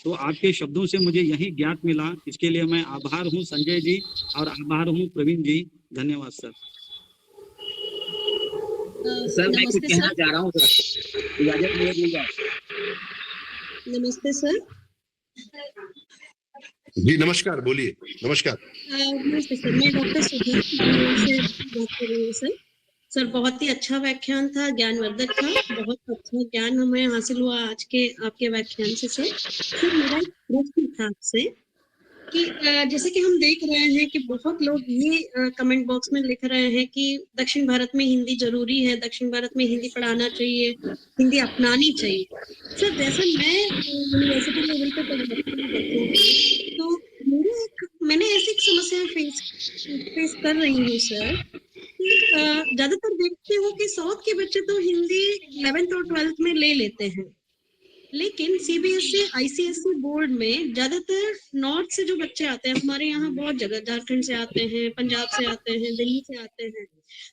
तो आपके शब्दों से मुझे यही ज्ञात मिला, इसके लिए मैं आभार हूं संजय जी और आभार हूं प्रवीण जी। धन्यवाद सर। सर मैं कुछ नमस्ते कहना सर। चाह रहा हूँ सर, इजाजत मिलेगी। नमस्ते सर। जी नमस्कार, बोलिए। नमस्कार। नमस्ते सर, मैं डॉक्टर सुधा बैंगलोर से बात कर रही हूँ सर। सर बहुत ही अच्छा व्याख्यान था, ज्ञानवर्धक था, बहुत अच्छा ज्ञान हमें हासिल हुआ आज के आपके व्याख्यान से सर। सर मेरा एक प्रश्न था आपसे कि जैसे कि हम देख रहे हैं कि बहुत लोग ये कमेंट बॉक्स में लिख रहे हैं कि दक्षिण भारत में हिंदी जरूरी है, दक्षिण भारत में हिंदी पढ़ाना चाहिए, हिंदी अपनानी चाहिए। सर जैसे मैं यूनिवर्सिटी लेवल पे पढ़ाती हूँ बच्चों को, तो मैंने ऐसी एक समस्या फेस कर रही हूँ सर कि ज्यादातर देखती हूँ कि साउथ के बच्चे तो हिंदी 11th और 12th में ले लेते हैं, लेकिन सीबीएसई आईसीएसई बोर्ड में ज्यादातर नॉर्थ से जो बच्चे आते हैं, हमारे यहाँ बहुत जगह झारखंड से आते हैं, पंजाब से आते हैं, दिल्ली से आते हैं,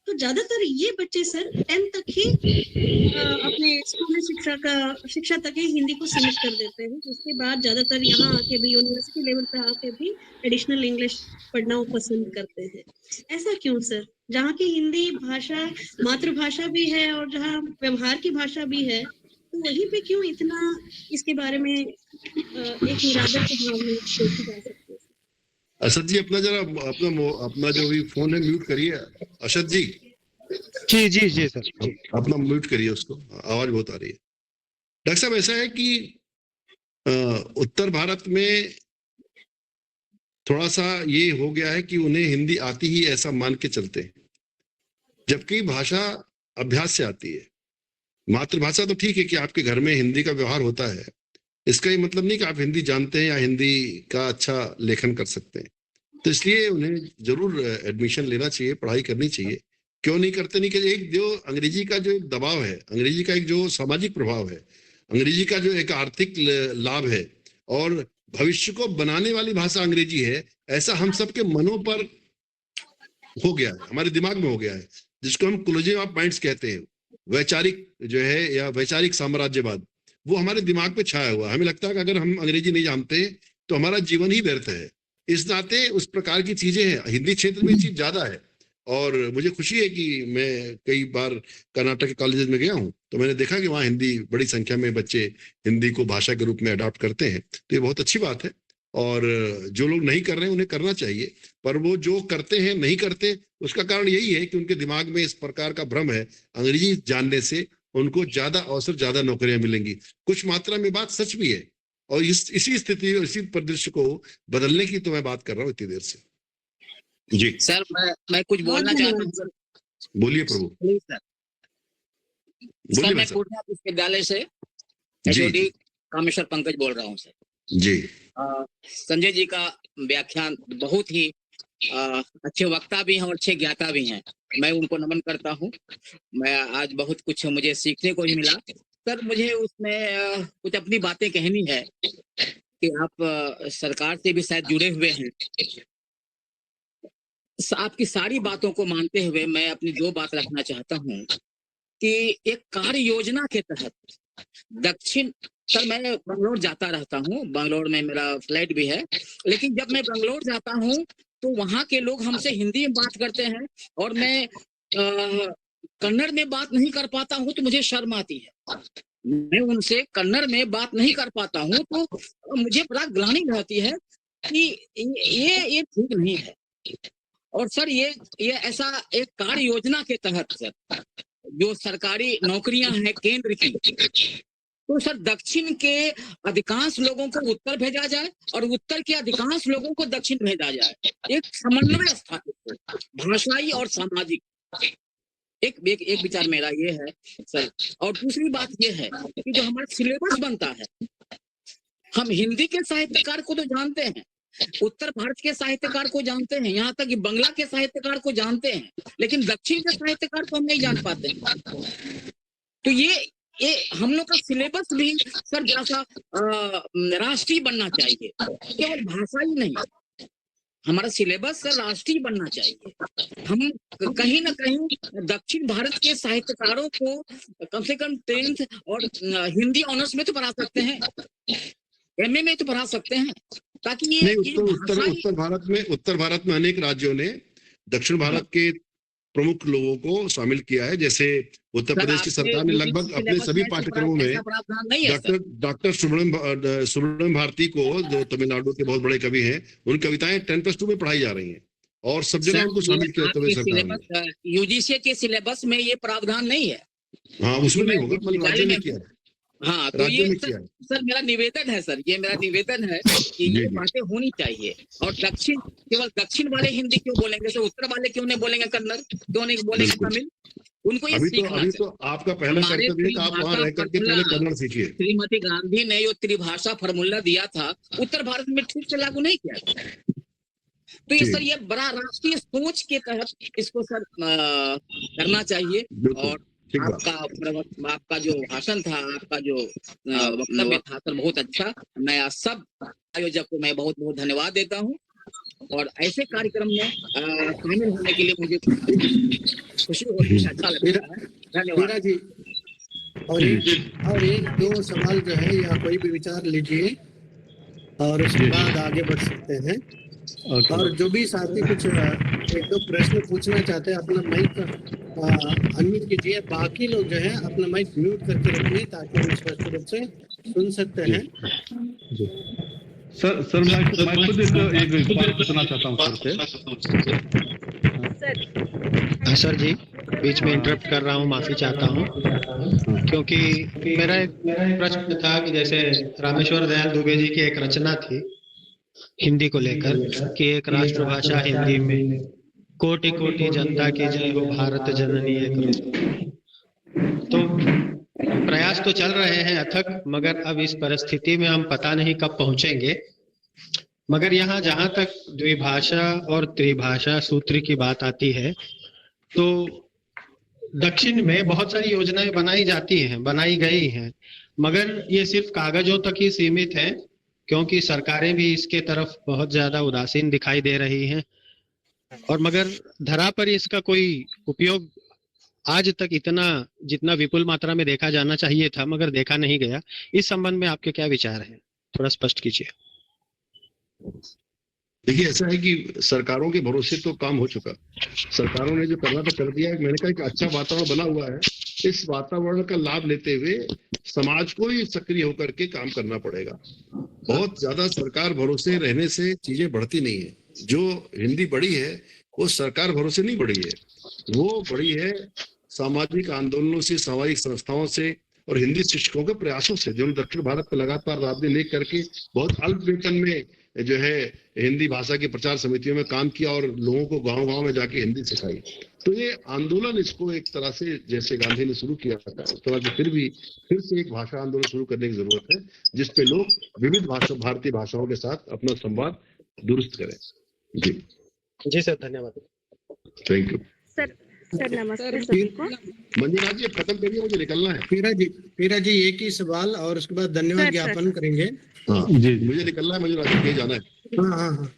तो ज्यादातर ये बच्चे सर 10th तक ही अपने स्कूली शिक्षा तक ही हिंदी को सीमित कर देते हैं। उसके बाद ज्यादातर यहाँ आके भी यूनिवर्सिटी लेवल पे आके भी एडिशनल इंग्लिश पढ़ना वो पसंद करते हैं। ऐसा क्यों सर? जहाँ की हिंदी भाषा मातृभाषा भी है और जहाँ व्यवहार की भाषा भी है, तो वहीं पे क्यों इतना इसके बारे में एक निरादर के भाव में देखी जा सकती है? असद जी अपना जरा अपना जो भी फोन है म्यूट करिए। असद जी जी जी जी सर जी। अपना म्यूट करिए उसको, आवाज बहुत आ रही है। डॉक्टर साहब ऐसा है कि उत्तर भारत में थोड़ा सा ये हो गया है कि उन्हें हिंदी आती ही ऐसा मान के चलते हैं, जबकि भाषा अभ्यास से आती है। मातृभाषा तो ठीक है कि आपके घर में हिंदी का व्यवहार होता है, इसका ये मतलब नहीं कि आप हिंदी जानते हैं या हिंदी का अच्छा लेखन कर सकते हैं। तो इसलिए उन्हें जरूर एडमिशन लेना चाहिए, पढ़ाई करनी चाहिए। क्यों नहीं करते? नहीं कि एक जो अंग्रेजी का जो एक दबाव है, अंग्रेजी का एक जो सामाजिक प्रभाव है, अंग्रेजी का जो एक आर्थिक लाभ है और भविष्य को बनाने वाली भाषा अंग्रेजी है, ऐसा हम सबके मनों पर हो गया है, हमारे दिमाग में हो गया है, जिसको हम क्लोजिंग ऑफ माइंड्स कहते हैं। वैचारिक जो है या वैचारिक साम्राज्यवाद, वो हमारे दिमाग पे छाया हुआ है। हमें लगता है कि अगर हम अंग्रेजी नहीं जानते तो हमारा जीवन ही व्यर्थ है। इस नाते उस प्रकार की चीजें हैं। हिंदी क्षेत्र में चीज ज्यादा है और मुझे खुशी है कि मैं कई बार कर्नाटक के कॉलेजेस में गया हूँ तो मैंने देखा कि वहाँ हिंदी बड़ी संख्या में बच्चे हिंदी को भाषा के रूप में अडॉप्ट करते हैं। तो ये बहुत अच्छी बात है और जो लोग नहीं कर रहे हैं उन्हें करना चाहिए, पर वो जो करते हैं नहीं करते, उसका कारण यही है कि उनके दिमाग में इस प्रकार का भ्रम है अंग्रेजी जानने से उनको ज्यादा अवसर, ज्यादा नौकरियां मिलेंगी। कुछ मात्रा में बात सच भी है और इसी स्थिति और इसी परिदृश्य को बदलने की तो मैं बात कर रहा हूँ इतनी देर से। जी सर मैं कुछ बोलना चाहता हूँ सर। बोलिए प्रभु। Please sir. बोलिए मैं सर। पूर्णिया विश्वविद्यालय से जी एचओडी कामेश्वर पंकज बोल रहा हूँ सर। जी संजय जी का व्याख्यान बहुत ही अच्छे वक्ता भी हैं और अच्छे ज्ञाता भी हैं, मैं उनको नमन करता हूँ। मैं आज बहुत कुछ मुझे सीखने को भी मिला सर। मुझे उसमें कुछ अपनी बातें कहनी है कि आप सरकार से भी शायद जुड़े हुए हैं। आपकी सारी बातों को मानते हुए मैं अपनी दो बात रखना चाहता हूँ कि एक कार्य योजना के तहत दक्षिण, सर मैं बंगलोर जाता रहता हूँ, बंगलोर में मेरा फ्लैट भी है, लेकिन जब मैं बंगलोर जाता हूँ तो वहाँ के लोग हमसे हिंदी में बात करते हैं और मैं कन्नड़ में बात नहीं कर पाता हूँ तो मुझे शर्म आती है। मैं उनसे कन्नड़ में बात नहीं कर पाता हूँ तो मुझे बड़ा ग्लानि रहती है कि ये ठीक नहीं है। और सर ये ऐसा एक कार्य योजना के तहत सर जो सरकारी नौकरियां हैं केंद्र की, तो सर दक्षिण के अधिकांश लोगों को उत्तर भेजा जाए और उत्तर के अधिकांश लोगों को दक्षिण भेजा जाए। एक समन्वय स्थापित हो, भाषाई और सामाजिक। एक विचार मेरा ये है सर। और दूसरी बात ये है कि जो हमारा सिलेबस बनता है, हम हिंदी के साहित्यकार को तो जानते हैं, उत्तर भारत के साहित्यकार को जानते हैं, यहाँ तक कि बांग्ला के साहित्यकार को जानते हैं, लेकिन दक्षिण के साहित्यकार को हम नहीं जान पाते हैं। तो ये हम लोग का सिलेबस भी सर जैसा राष्ट्रीय बनना चाहिए, केवल भाषा ही नहीं। हमारा सिलेबस सर राष्ट्रीय बनना चाहिए। हम कहीं ना कहीं दक्षिण भारत के साहित्यकारों को कम से कम 10th और हिंदी ऑनर्स में तो पढ़ा सकते हैं, एमए में तो पढ़ा सकते हैं, ताकि ये उत्तर भारत में अनेक राज्यों ने दक्षिण भारत के प्रमुख लोगों को शामिल किया है। जैसे उत्तर प्रदेश की सरकार ने लगभग अपने सभी पाठ्यक्रमों में डॉक्टर सुब्रमण्यम भारती को, जो तमिलनाडु के बहुत बड़े कवि हैं, उन कविताएं 10+2 में पढ़ाई जा रही हैं और सब जगह उनको शामिल किया सरकार ने। यूजीसी के सिलेबस में ये प्रावधान नहीं है। हाँ, उसमें नहीं होगा, मतलब राज्य ने किया है। हाँ, तो ये सर मेरा निवेदन है सर, ये मेरा निवेदन है कि ये बातें होनी चाहिए। और दक्षिण, केवल दक्षिण वाले हिंदी क्यों बोलेंगे तो उत्तर वाले क्यों नहीं बोलेंगे कन्नड़, क्यों नहीं बोलेंगे तमिल? उनको ये सीखना अभी तो आपका पहला कर्तव्य है कि आप वहाँ रह करके पहले कन्नड़ सीखिए। श्रीमती गांधी ने जो त्रिभाषा फार्मूला दिया था, उत्तर भारत में ठीक से लागू नहीं किया। तो ये सर ये बड़ा राष्ट्रीय सोच के तहत इसको सर करना चाहिए। और ठीक बात। आपका जो भाषण था, आपका जो वक्तव्य था सर, बहुत अच्छा। मैं सब आयोजक को मैं बहुत बहुत धन्यवाद देता हूँ और ऐसे कार्यक्रम में शामिल होने के लिए मुझे खुशी होती है, अच्छा लगता है। धन्यवाद। मीरा जी, और एक दो सवाल जो है या कोई भी विचार लीजिए और उसके बाद आगे बढ़ सकते हैं। और जो भी साथी कुछ एक दो प्रश्न पूछना चाहते हैं अपना माइक अनम्यूट कीजिए, बाकी लोग जो है अपना माइक म्यूट करके रखिए ताकि हम स्पष्ट रूप से सुन सकते हैं। सर मैं खुद एक बात पूछना चाहता हूँ सर से। सर जी, बीच में इंटरप्ट कर रहा हूँ, माफी चाहता हूँ, क्योंकि मेरा एक प्रश्न था कि जैसे रामेश्वर दयाल दुबे जी की एक रचना थी हिंदी को लेकर कि एक राष्ट्रभाषा हिंदी में, कोटि कोटि जनता की जय हो भारत जननी एक रूप। तो प्रयास तो चल रहे हैं अथक, मगर अब इस परिस्थिति में हम पता नहीं कब पहुंचेंगे। मगर यहाँ जहां तक द्विभाषा और त्रिभाषा सूत्र की बात आती है तो दक्षिण में बहुत सारी योजनाएं बनाई गई हैं, मगर ये सिर्फ कागजों तक ही सीमित है, क्योंकि सरकारें भी इसके तरफ बहुत ज्यादा उदासीन दिखाई दे रही हैं। और मगर धरा पर इसका कोई उपयोग आज तक इतना जितना विपुल मात्रा में देखा जाना चाहिए था मगर देखा नहीं गया। इस संबंध में आपके क्या विचार हैं, थोड़ा स्पष्ट कीजिए। देखिए, ऐसा है कि सरकारों के भरोसे तो काम हो चुका, सरकारों ने जो करना था कर दिया है। मैंने कहा कि अच्छा वातावरण बना हुआ है, इस वातावरण का लाभ लेते हुए समाज को ही सक्रिय होकर के काम करना पड़ेगा। बहुत ज्यादा सरकार भरोसे रहने से चीजें बढ़ती नहीं है। जो हिंदी बढ़ी है वो सरकार भरोसे नहीं बढ़ी है, वो बढ़ी है सामाजिक आंदोलनों से, सामाजिक संस्थाओं से और हिंदी शिक्षकों के प्रयासों से, जिन्होंने दक्षिण भारत में लगातार रात दिन एक करके बहुत अल्प वेतन में जो है हिंदी भाषा की प्रचार समितियों में काम किया और लोगों को गांव-गांव में जाके हिंदी सिखाई। तो ये आंदोलन, इसको एक तरह से जैसे गांधी ने शुरू किया था उस तरह से फिर से एक भाषा आंदोलन शुरू करने की जरूरत है, जिसपे लोग विविध भारतीय भाषाओं के साथ अपना संवाद दुरुस्त करें। जी सर, धन्यवाद। थैंक यू सर नमस्ते सभी को। मंजुनाथ जी, खत्म करिए, मुझे निकलना है। पीरा जी एक ही सवाल और उसके बाद धन्यवाद ज्ञापन करेंगे। हाँ जी, मुझे निकलना है, मंजुनाथ जी कहीं जाना है। हाँ।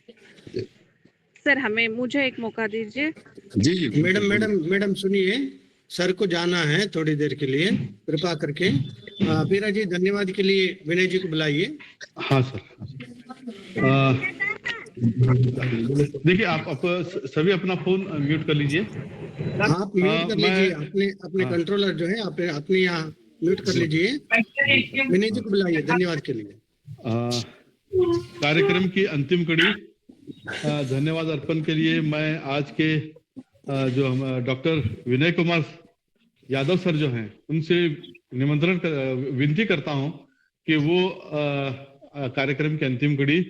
सर मुझे एक मौका दीजिए। जी मैडम सुनिए, सर को जाना है थोड़ी देर के लिए, कृपा करके। पीरा जी धन्यवाद के लिए विनय जी को बुलाइए। हाँ सर। देखिए, आप सभी अपना फोन म्यूट कर लीजिए। आप म्यूट कर लीजिए, अपने कंट्रोलर जो है अपने यहाँ म्यूट कर लीजिए। विनय जी को बुलाइए धन्यवाद के लिए। कार्यक्रम की अंतिम कड़ी धन्यवाद अर्पण के लिए मैं आज के जो हम डॉक्टर विनय कुमार यादव सर जो हैं उनसे विनती करता हूं कि वो कार्यक्रम की अंतिम कड़ी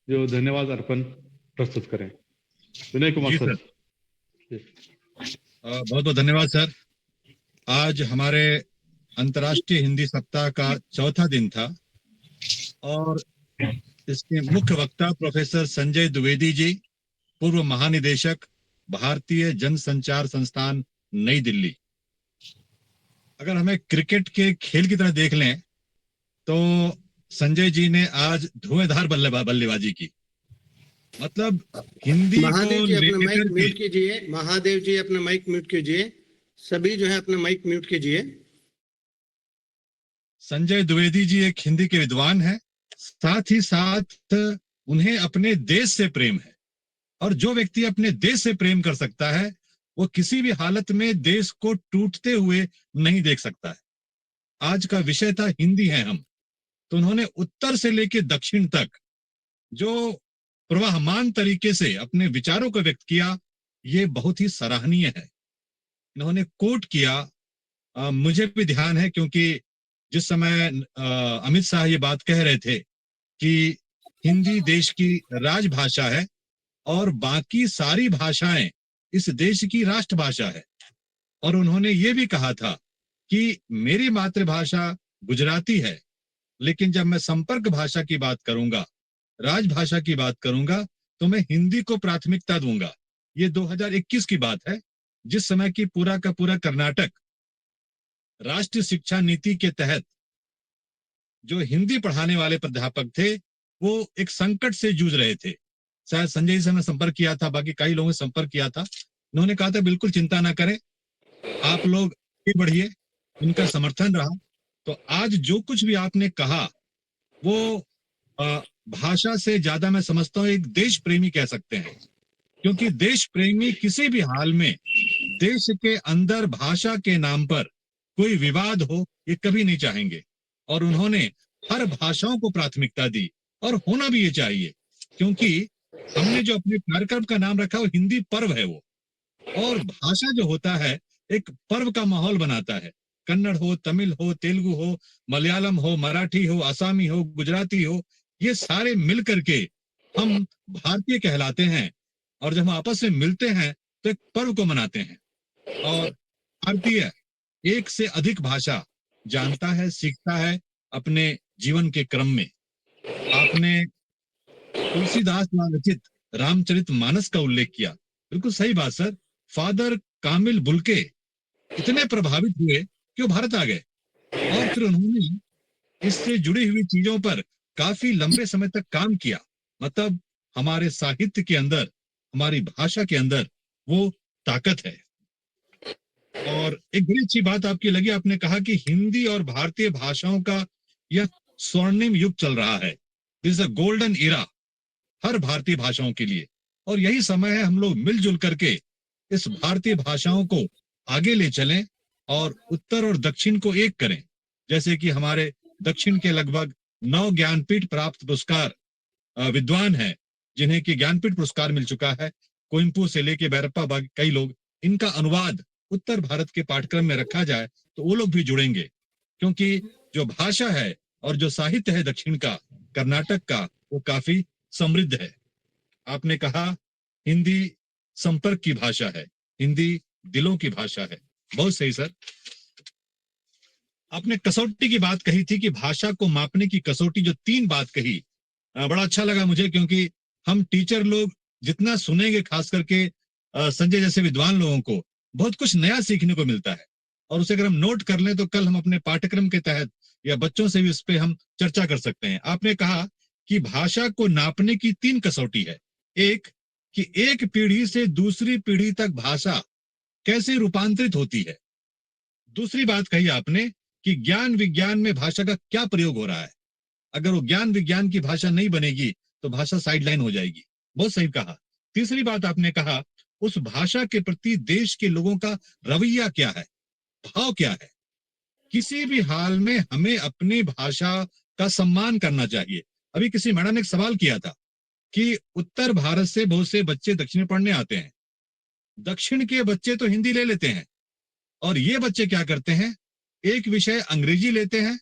जो धन्यवाद अर्पण प्रस्तुत करें। विनय कुमार सर। बहुत बहुत धन्यवाद सर। आज हमारे अंतर्राष्ट्रीय हिंदी सप्ताह का चौथा दिन था और इसके मुख्य वक्ता प्रोफेसर संजय द्विवेदी जी, पूर्व महानिदेशक भारतीय जनसंचार संस्थान नई दिल्ली। अगर हमें क्रिकेट के खेल की तरह देख लें तो संजय जी ने आज धुआंधार बल्लेबाजी की। मतलब हिंदी महादेव जी अपना माइक म्यूट कीजिए। महादेव जी अपना माइक म्यूट कीजिए। सभी जो है अपना माइक म्यूट कीजिए। संजय द्विवेदी जी एक हिंदी के विद्वान हैं, साथ ही साथ उन्हें अपने देश से प्रेम है और जो व्यक्ति अपने देश से प्रेम कर सकता है वो किसी भी हालत में देश को टूटते हुए नहीं देख सकता है। आज का विषय था हिंदी है हम, तो उन्होंने उत्तर से लेकर दक्षिण तक जो प्रवाहमान तरीके से अपने विचारों को व्यक्त किया, ये बहुत ही सराहनीय है। इन्होंने कोट किया, मुझे भी ध्यान है क्योंकि जिस समय अमित शाह ये बात कह रहे थे कि हिंदी देश की राजभाषा है और बाकी सारी भाषाएं इस देश की राष्ट्रभाषा है, और उन्होंने ये भी कहा था कि मेरी मातृभाषा गुजराती है, लेकिन जब मैं संपर्क भाषा की बात करूंगा, राजभाषा की बात करूंगा, तो मैं हिंदी को प्राथमिकता दूंगा। ये 2021 की बात है, जिस समय की पूरा का पूरा कर्नाटक राष्ट्रीय शिक्षा नीति के तहत जो हिंदी पढ़ाने वाले प्राध्यापक थे वो एक संकट से जूझ रहे थे। शायद संजय जी से मैंने संपर्क किया था, बाकी कई लोगों से संपर्क किया था। उन्होंने कहा था बिल्कुल चिंता ना करें, आप लोग आगे बढ़िए, उनका समर्थन रहा। तो आज जो कुछ भी आपने कहा वो भाषा से ज्यादा मैं समझता हूँ एक देश प्रेमी कह सकते हैं, क्योंकि देश प्रेमी किसी भी हाल में देश के अंदर भाषा के नाम पर कोई विवाद हो ये कभी नहीं चाहेंगे। और उन्होंने हर भाषाओं को प्राथमिकता दी, और होना भी ये चाहिए, क्योंकि हमने जो अपने कार्यक्रम का नाम रखा वो हिंदी पर्व है वो। और भाषा जो होता है एक पर्व का माहौल बनाता है। कन्नड़ हो, तमिल हो, तेलुगु हो, मलयालम हो, मराठी हो, आसामी हो, गुजराती हो, ये सारे मिल करके हम भारतीय कहलाते हैं। और जब हम आपस में मिलते हैं तो एक पर्व को मनाते हैं। और भारतीय एक से अधिक भाषा जानता है, सीखता है अपने जीवन के क्रम में। आपने तुलसीदास द्वारा रचित रामचरितमानस का उल्लेख किया, बिल्कुल सही बात सर। फादर कामिल बुल्के इतने प्रभावित हुए कि वो भारत आ गए, और फिर उन्होंने इससे जुड़ी हुई चीजों पर काफी लंबे समय तक काम किया। मतलब हमारे साहित्य के अंदर, हमारी भाषा के अंदर वो ताकत है। और एक बड़ी अच्छी बात आपकी लगी, आपने कहा कि हिंदी और भारतीय भाषाओं का यह स्वर्णिम युग चल रहा है। This is a golden era हर भारतीय भाषाओं के लिए। और यही समय है हम लोग मिलजुल करके इस भारतीय भाषाओं को आगे ले चलें और उत्तर और दक्षिण को एक करें। जैसे कि हमारे दक्षिण के लगभग 9 ज्ञानपीठ प्राप्त पुरस्कार विद्वान हैं, जिन्हें कि ज्ञानपीठ पुरस्कार मिल चुका है। कोइम्पू से लेके बैरप्पा बाग कई लोग, इनका अनुवाद उत्तर भारत के पाठ्यक्रम में रखा जाए तो वो लोग भी जुड़ेंगे, क्योंकि जो भाषा है और जो साहित्य है दक्षिण का, कर्नाटक का, वो काफी समृद्ध है। आपने कहा हिंदी संपर्क की भाषा है, हिंदी दिलों की भाषा है। बहुत सही सर। आपने कसौटी की बात कही थी कि भाषा को मापने की कसौटी, जो 3 बात कही, बड़ा अच्छा लगा मुझे, क्योंकि हम टीचर लोग जितना सुनेंगे, खास करके संजय जैसे विद्वान लोगों को बहुत कुछ नया सीखने को मिलता है। और उसे अगर हम नोट कर लें तो कल हम अपने पाठ्यक्रम के तहत या बच्चों से भी इस पे हम चर्चा कर सकते हैं। आपने कहा कि भाषा को नापने की 3 कसौटी है। एक, कि एक पीढ़ी से दूसरी पीढ़ी तक भाषा कैसे रूपांतरित होती है। दूसरी बात कही आपने कि ज्ञान विज्ञान में भाषा का क्या प्रयोग हो रहा है। अगर वो ज्ञान विज्ञान की भाषा नहीं बनेगी तो भाषा साइडलाइन हो जाएगी। बहुत सही कहा। तीसरी बात आपने कहा उस भाषा के प्रति देश के लोगों का रवैया क्या है, भाव क्या है। किसी भी हाल में हमें अपनी भाषा का सम्मान करना चाहिए। अभी किसी मैडम ने एक सवाल किया था कि उत्तर भारत से बहुत से बच्चे दक्षिण में पढ़ने आते हैं, दक्षिण के बच्चे तो हिंदी ले लेते हैं, और ये बच्चे क्या करते हैं, एक विषय अंग्रेजी लेते हैं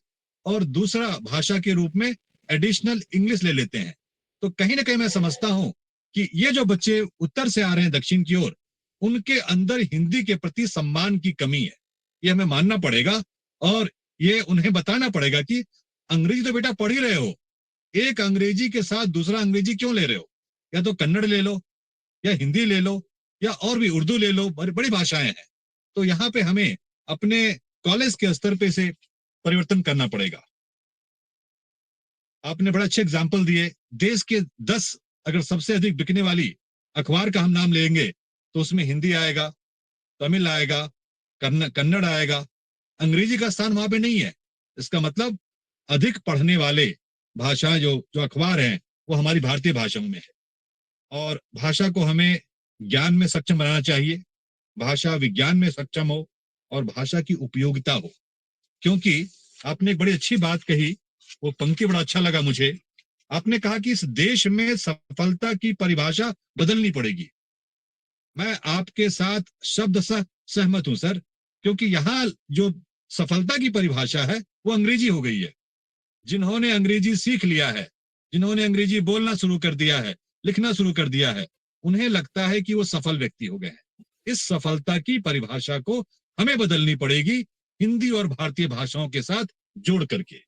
और दूसरा भाषा के रूप में एडिशनल इंग्लिश ले लेते हैं। तो कहीं ना कहीं मैं समझता हूं कि ये जो बच्चे उत्तर से आ रहे हैं दक्षिण की ओर, उनके अंदर हिंदी के प्रति सम्मान की कमी है। ये हमें मानना पड़ेगा और ये उन्हें बताना पड़ेगा कि अंग्रेजी तो बेटा पढ़ ही रहे हो, एक अंग्रेजी के साथ दूसरा अंग्रेजी क्यों ले रहे हो। या तो कन्नड़ ले लो, या हिंदी ले लो, या और भी उर्दू ले लो, बड़ी भाषाएं हैं। तो यहाँ पे हमें अपने कॉलेज के स्तर पे से परिवर्तन करना पड़ेगा। आपने बड़ा अच्छे एग्जाम्पल दिए। देश के 10 अगर सबसे अधिक बिकने वाली अखबार का हम नाम लेंगे तो उसमें हिंदी आएगा, तमिल आएगा, कन्नड़ आएगा, अंग्रेजी का स्थान वहां पे नहीं है। इसका मतलब अधिक पढ़ने वाले भाषा जो अखबार हैं वो हमारी भारतीय भाषाओं में है। और भाषा को हमें ज्ञान में सक्षम बनाना चाहिए, भाषा विज्ञान में सक्षम हो और भाषा की उपयोगिता हो। क्योंकि आपने एक बड़ी अच्छी बात कही, वो पंक्ति बड़ा अच्छा लगा मुझे। आपने कहा कि इस देश में सफलता की परिभाषा बदलनी पड़ेगी। मैं आपके साथ शब्द सहमत हूं सर, क्योंकि यहाँ जो सफलता की परिभाषा है वो अंग्रेजी हो गई है। जिन्होंने अंग्रेजी सीख लिया है, जिन्होंने अंग्रेजी बोलना शुरू कर दिया है, लिखना शुरू कर दिया है, उन्हें लगता है कि वो सफल व्यक्ति हो गए हैं। इस सफलता की परिभाषा को हमें बदलनी पड़ेगी हिंदी और भारतीय भाषाओं के साथ जोड़ करके।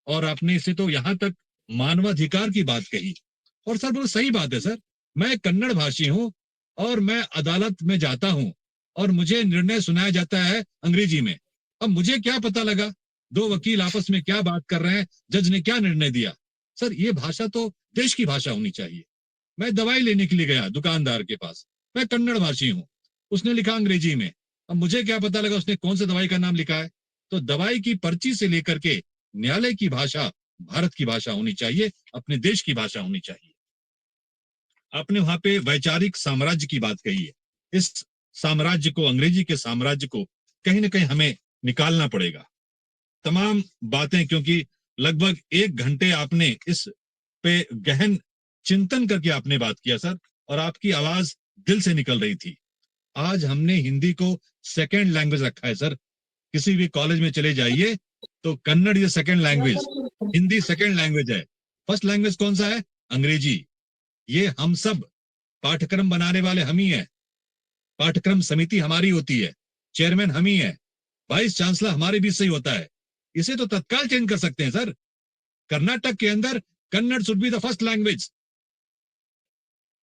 और आपने इसे तो यहां तक मानवाधिकार की बात कही, और सर बहुत सही बात है सर। मैं कन्नड़ भाषी हूं और मैं अदालत में जाता हूं और मुझे निर्णय सुनाया जाता है अंग्रेजी में, अब मुझे क्या पता लगा दो वकील आपस में क्या बात कर रहे हैं, जज ने क्या निर्णय दिया। सर ये भाषा तो देश की भाषा होनी चाहिए। मैं दवाई लेने के लिए गया दुकानदार के पास, मैं कन्नड़ भाषी हूं, उसने लिखा अंग्रेजी में, अब मुझे क्या पता लगा उसने कौन से दवाई का नाम लिखा है। तो दवाई की पर्ची से लेकर के न्यायालय की भाषा भारत की भाषा होनी चाहिए, अपने देश की भाषा होनी चाहिए। आपने वहां पे वैचारिक साम्राज्य की बात कही है। इस साम्राज्य को, अंग्रेजी के साम्राज्य को कहीं ना कहीं हमें निकालना पड़ेगा। तमाम बातें, क्योंकि लगभग 1 घंटे आपने इस पे गहन चिंतन करके आपने बात किया सर, और आपकी आवाज दिल से निकल रही थी। आज हमने हिंदी को सेकंड लैंग्वेज रखा है सर। किसी भी कॉलेज में चले जाइए तो कन्नड़ ये second language, Hindi second language है। फर्स्ट लैंग्वेज कौन सा है? अंग्रेजी। ये हम सब पाठ्यक्रम बनाने वाले हम ही हैं, पाठ्यक्रम समिति हमारी होती है, चेयरमैन हम ही है, वाइस चांसलर हमारे बीच से ही होता है। इसे तो तत्काल चेंज कर सकते हैं सर। कर्नाटक के अंदर Kannada should be the first language,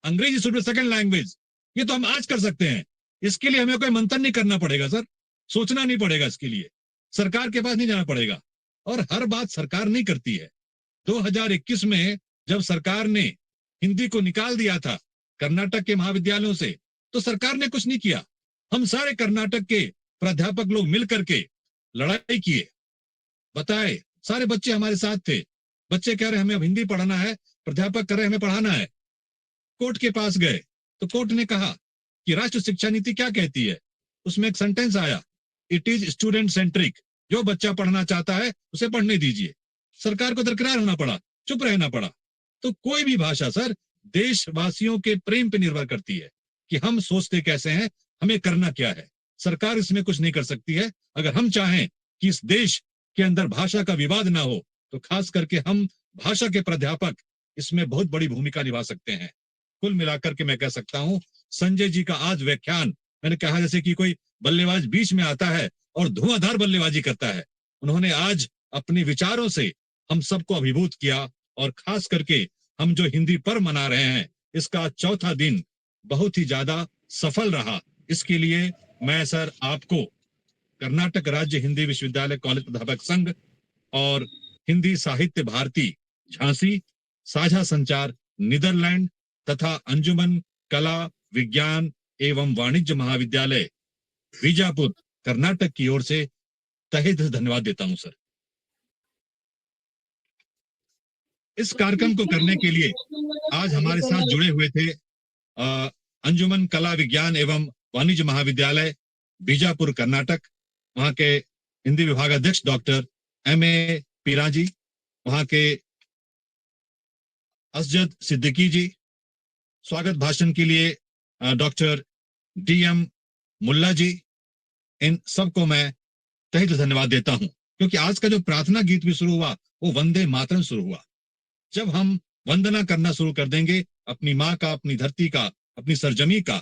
अंग्रेजी शुड बी सेकंड लैंग्वेज। ये तो हम आज कर सकते हैं। इसके लिए हमें कोई मंथन नहीं करना पड़ेगा सर, सोचना नहीं पड़ेगा, इसके लिए सरकार के पास नहीं जाना पड़ेगा। और हर बात सरकार नहीं करती है। 2021 में जब सरकार ने हिंदी को निकाल दिया था कर्नाटक के महाविद्यालयों से, तो सरकार ने कुछ नहीं किया। हम सारे कर्नाटक के प्राध्यापक लोग मिलकर के लड़ाई किए, बताए, सारे बच्चे हमारे साथ थे। बच्चे कह रहे हमें अब हिंदी पढ़ाना है, प्राध्यापक कह रहे हमें पढ़ाना है। कोर्ट के पास गए तो कोर्ट ने कहा कि राष्ट्रीय शिक्षा नीति क्या कहती है। उसमें एक सेंटेंस आया, इट इज स्टूडेंट सेंट्रिक, जो बच्चा पढ़ना चाहता है उसे पढ़ने दीजिए। सरकार को दरकिनार होना पड़ा, चुप रहना पड़ा। तो कोई भी भाषा सर देशवासियों के प्रेम पे निर्भर करती है कि हम सोचते कैसे हैं, हमें करना क्या है। सरकार इसमें कुछ नहीं कर सकती है। अगर हम चाहें कि इस देश के अंदर भाषा का विवाद ना हो, तो खास करके हम भाषा के प्राध्यापक इसमें बहुत बड़ी भूमिका निभा सकते हैं। कुल मिलाकर के मैं कह सकता हूं, संजय जी का आज व्याख्यान, मैंने कहा जैसे कि कोई बल्लेबाज बीच में आता है और धुआंधार बल्लेबाजी करता है। उन्होंने आज अपने विचारों से हम सबको अभिभूत किया। और खास करके हम जो हिंदी पर्व मना रहे हैं, इसका चौथा दिन बहुत ही ज्यादा सफल रहा। इसके लिए मैं सर आपको कर्नाटक राज्य हिंदी विश्वविद्यालय कॉलेज प्राध्यापक संघ और हिंदी साहित्य भारती झांसी, साझा संचार नीदरलैंड तथा अंजुमन कला विज्ञान एवं वाणिज्य महाविद्यालय बीजापुर कर्नाटक की ओर से तहे दिल धन्यवाद देता हूं सर। इस कार्यक्रम को करने के लिए आज हमारे साथ जुड़े हुए थे अंजुमन कला विज्ञान एवं वाणिज्य महाविद्यालय बीजापुर कर्नाटक, वहां के हिंदी विभाग अध्यक्ष डॉक्टर M.A. पीराजी, वहां के असजद सिद्दीकी जी, स्वागत भाषण के लिए डॉक्टर D.M. मुल्ला जी, इन सबको मैं तहे दिल धन्यवाद देता हूं। क्योंकि आज का जो प्रार्थना गीत भी शुरू हुआ वो वंदे मातरम शुरू हुआ। जब हम वंदना करना शुरू कर देंगे अपनी माँ का, अपनी धरती का, अपनी सरजमी का,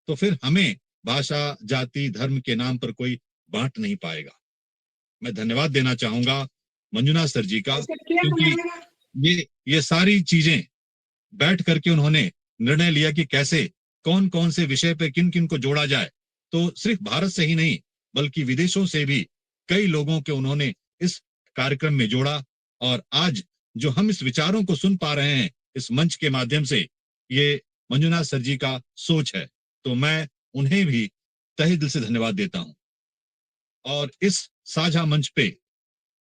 तो फिर हमें भाषा, जाति, धर्म के नाम पर कोई बांट नहीं पाएगा। मैं धन्यवाद देना चाहूंगा मंजुनाथ सर जी का, क्योंकि ये सारी चीजें बैठ करके उन्होंने निर्णय लिया कि कैसे कौन कौन से विषय पे किन किन को जोड़ा जाए। तो सिर्फ भारत से ही नहीं बल्कि विदेशों से भी कई लोगों के उन्होंने इस कार्यक्रम में जोड़ा। और आज जो हम इस विचारों को सुन पा रहे हैं इस मंच के माध्यम से, ये मंजुनाथ सर जी का सोच है। तो मैं उन्हें भी तहे दिल से धन्यवाद देता हूं। और इस साझा मंच पे,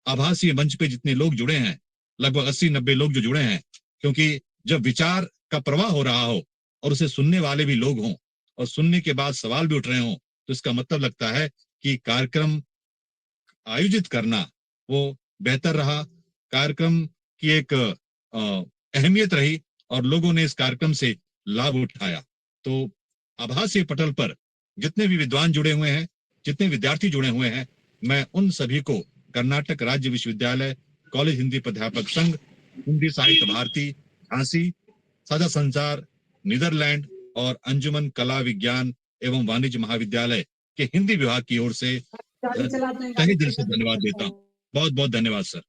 आभासीय मंच पे जितने लोग जुड़े हैं, लगभग 80-90 लोग जो जुड़े हैं, क्योंकि जब विचार का प्रवाह हो रहा हो और उसे सुनने वाले भी लोग हों और सुनने के बाद सवाल भी उठ रहे हों, तो इसका मतलब लगता है कि कार्यक्रम आयोजित करना वो बेहतर रहा, कार्यक्रम की एक अहमियत रही और लोगों ने इस कार्यक्रम से लाभ उठाया। तो आभासीय पटल पर जितने भी विद्वान जुड़े हुए हैं, जितने विद्यार्थी जुड़े हुए हैं, मैं उन सभी को कर्नाटक राज्य विश्वविद्यालय कॉलेज हिंदी प्राध्यापक संघ, हिंदी साहित्य भारती झांसी, साझा संचार नीदरलैंड और अंजुमन कला विज्ञान एवं वाणिज्य महाविद्यालय के हिंदी विभाग की ओर से तहे दिल से धन्यवाद देता हूँ। बहुत बहुत धन्यवाद सर।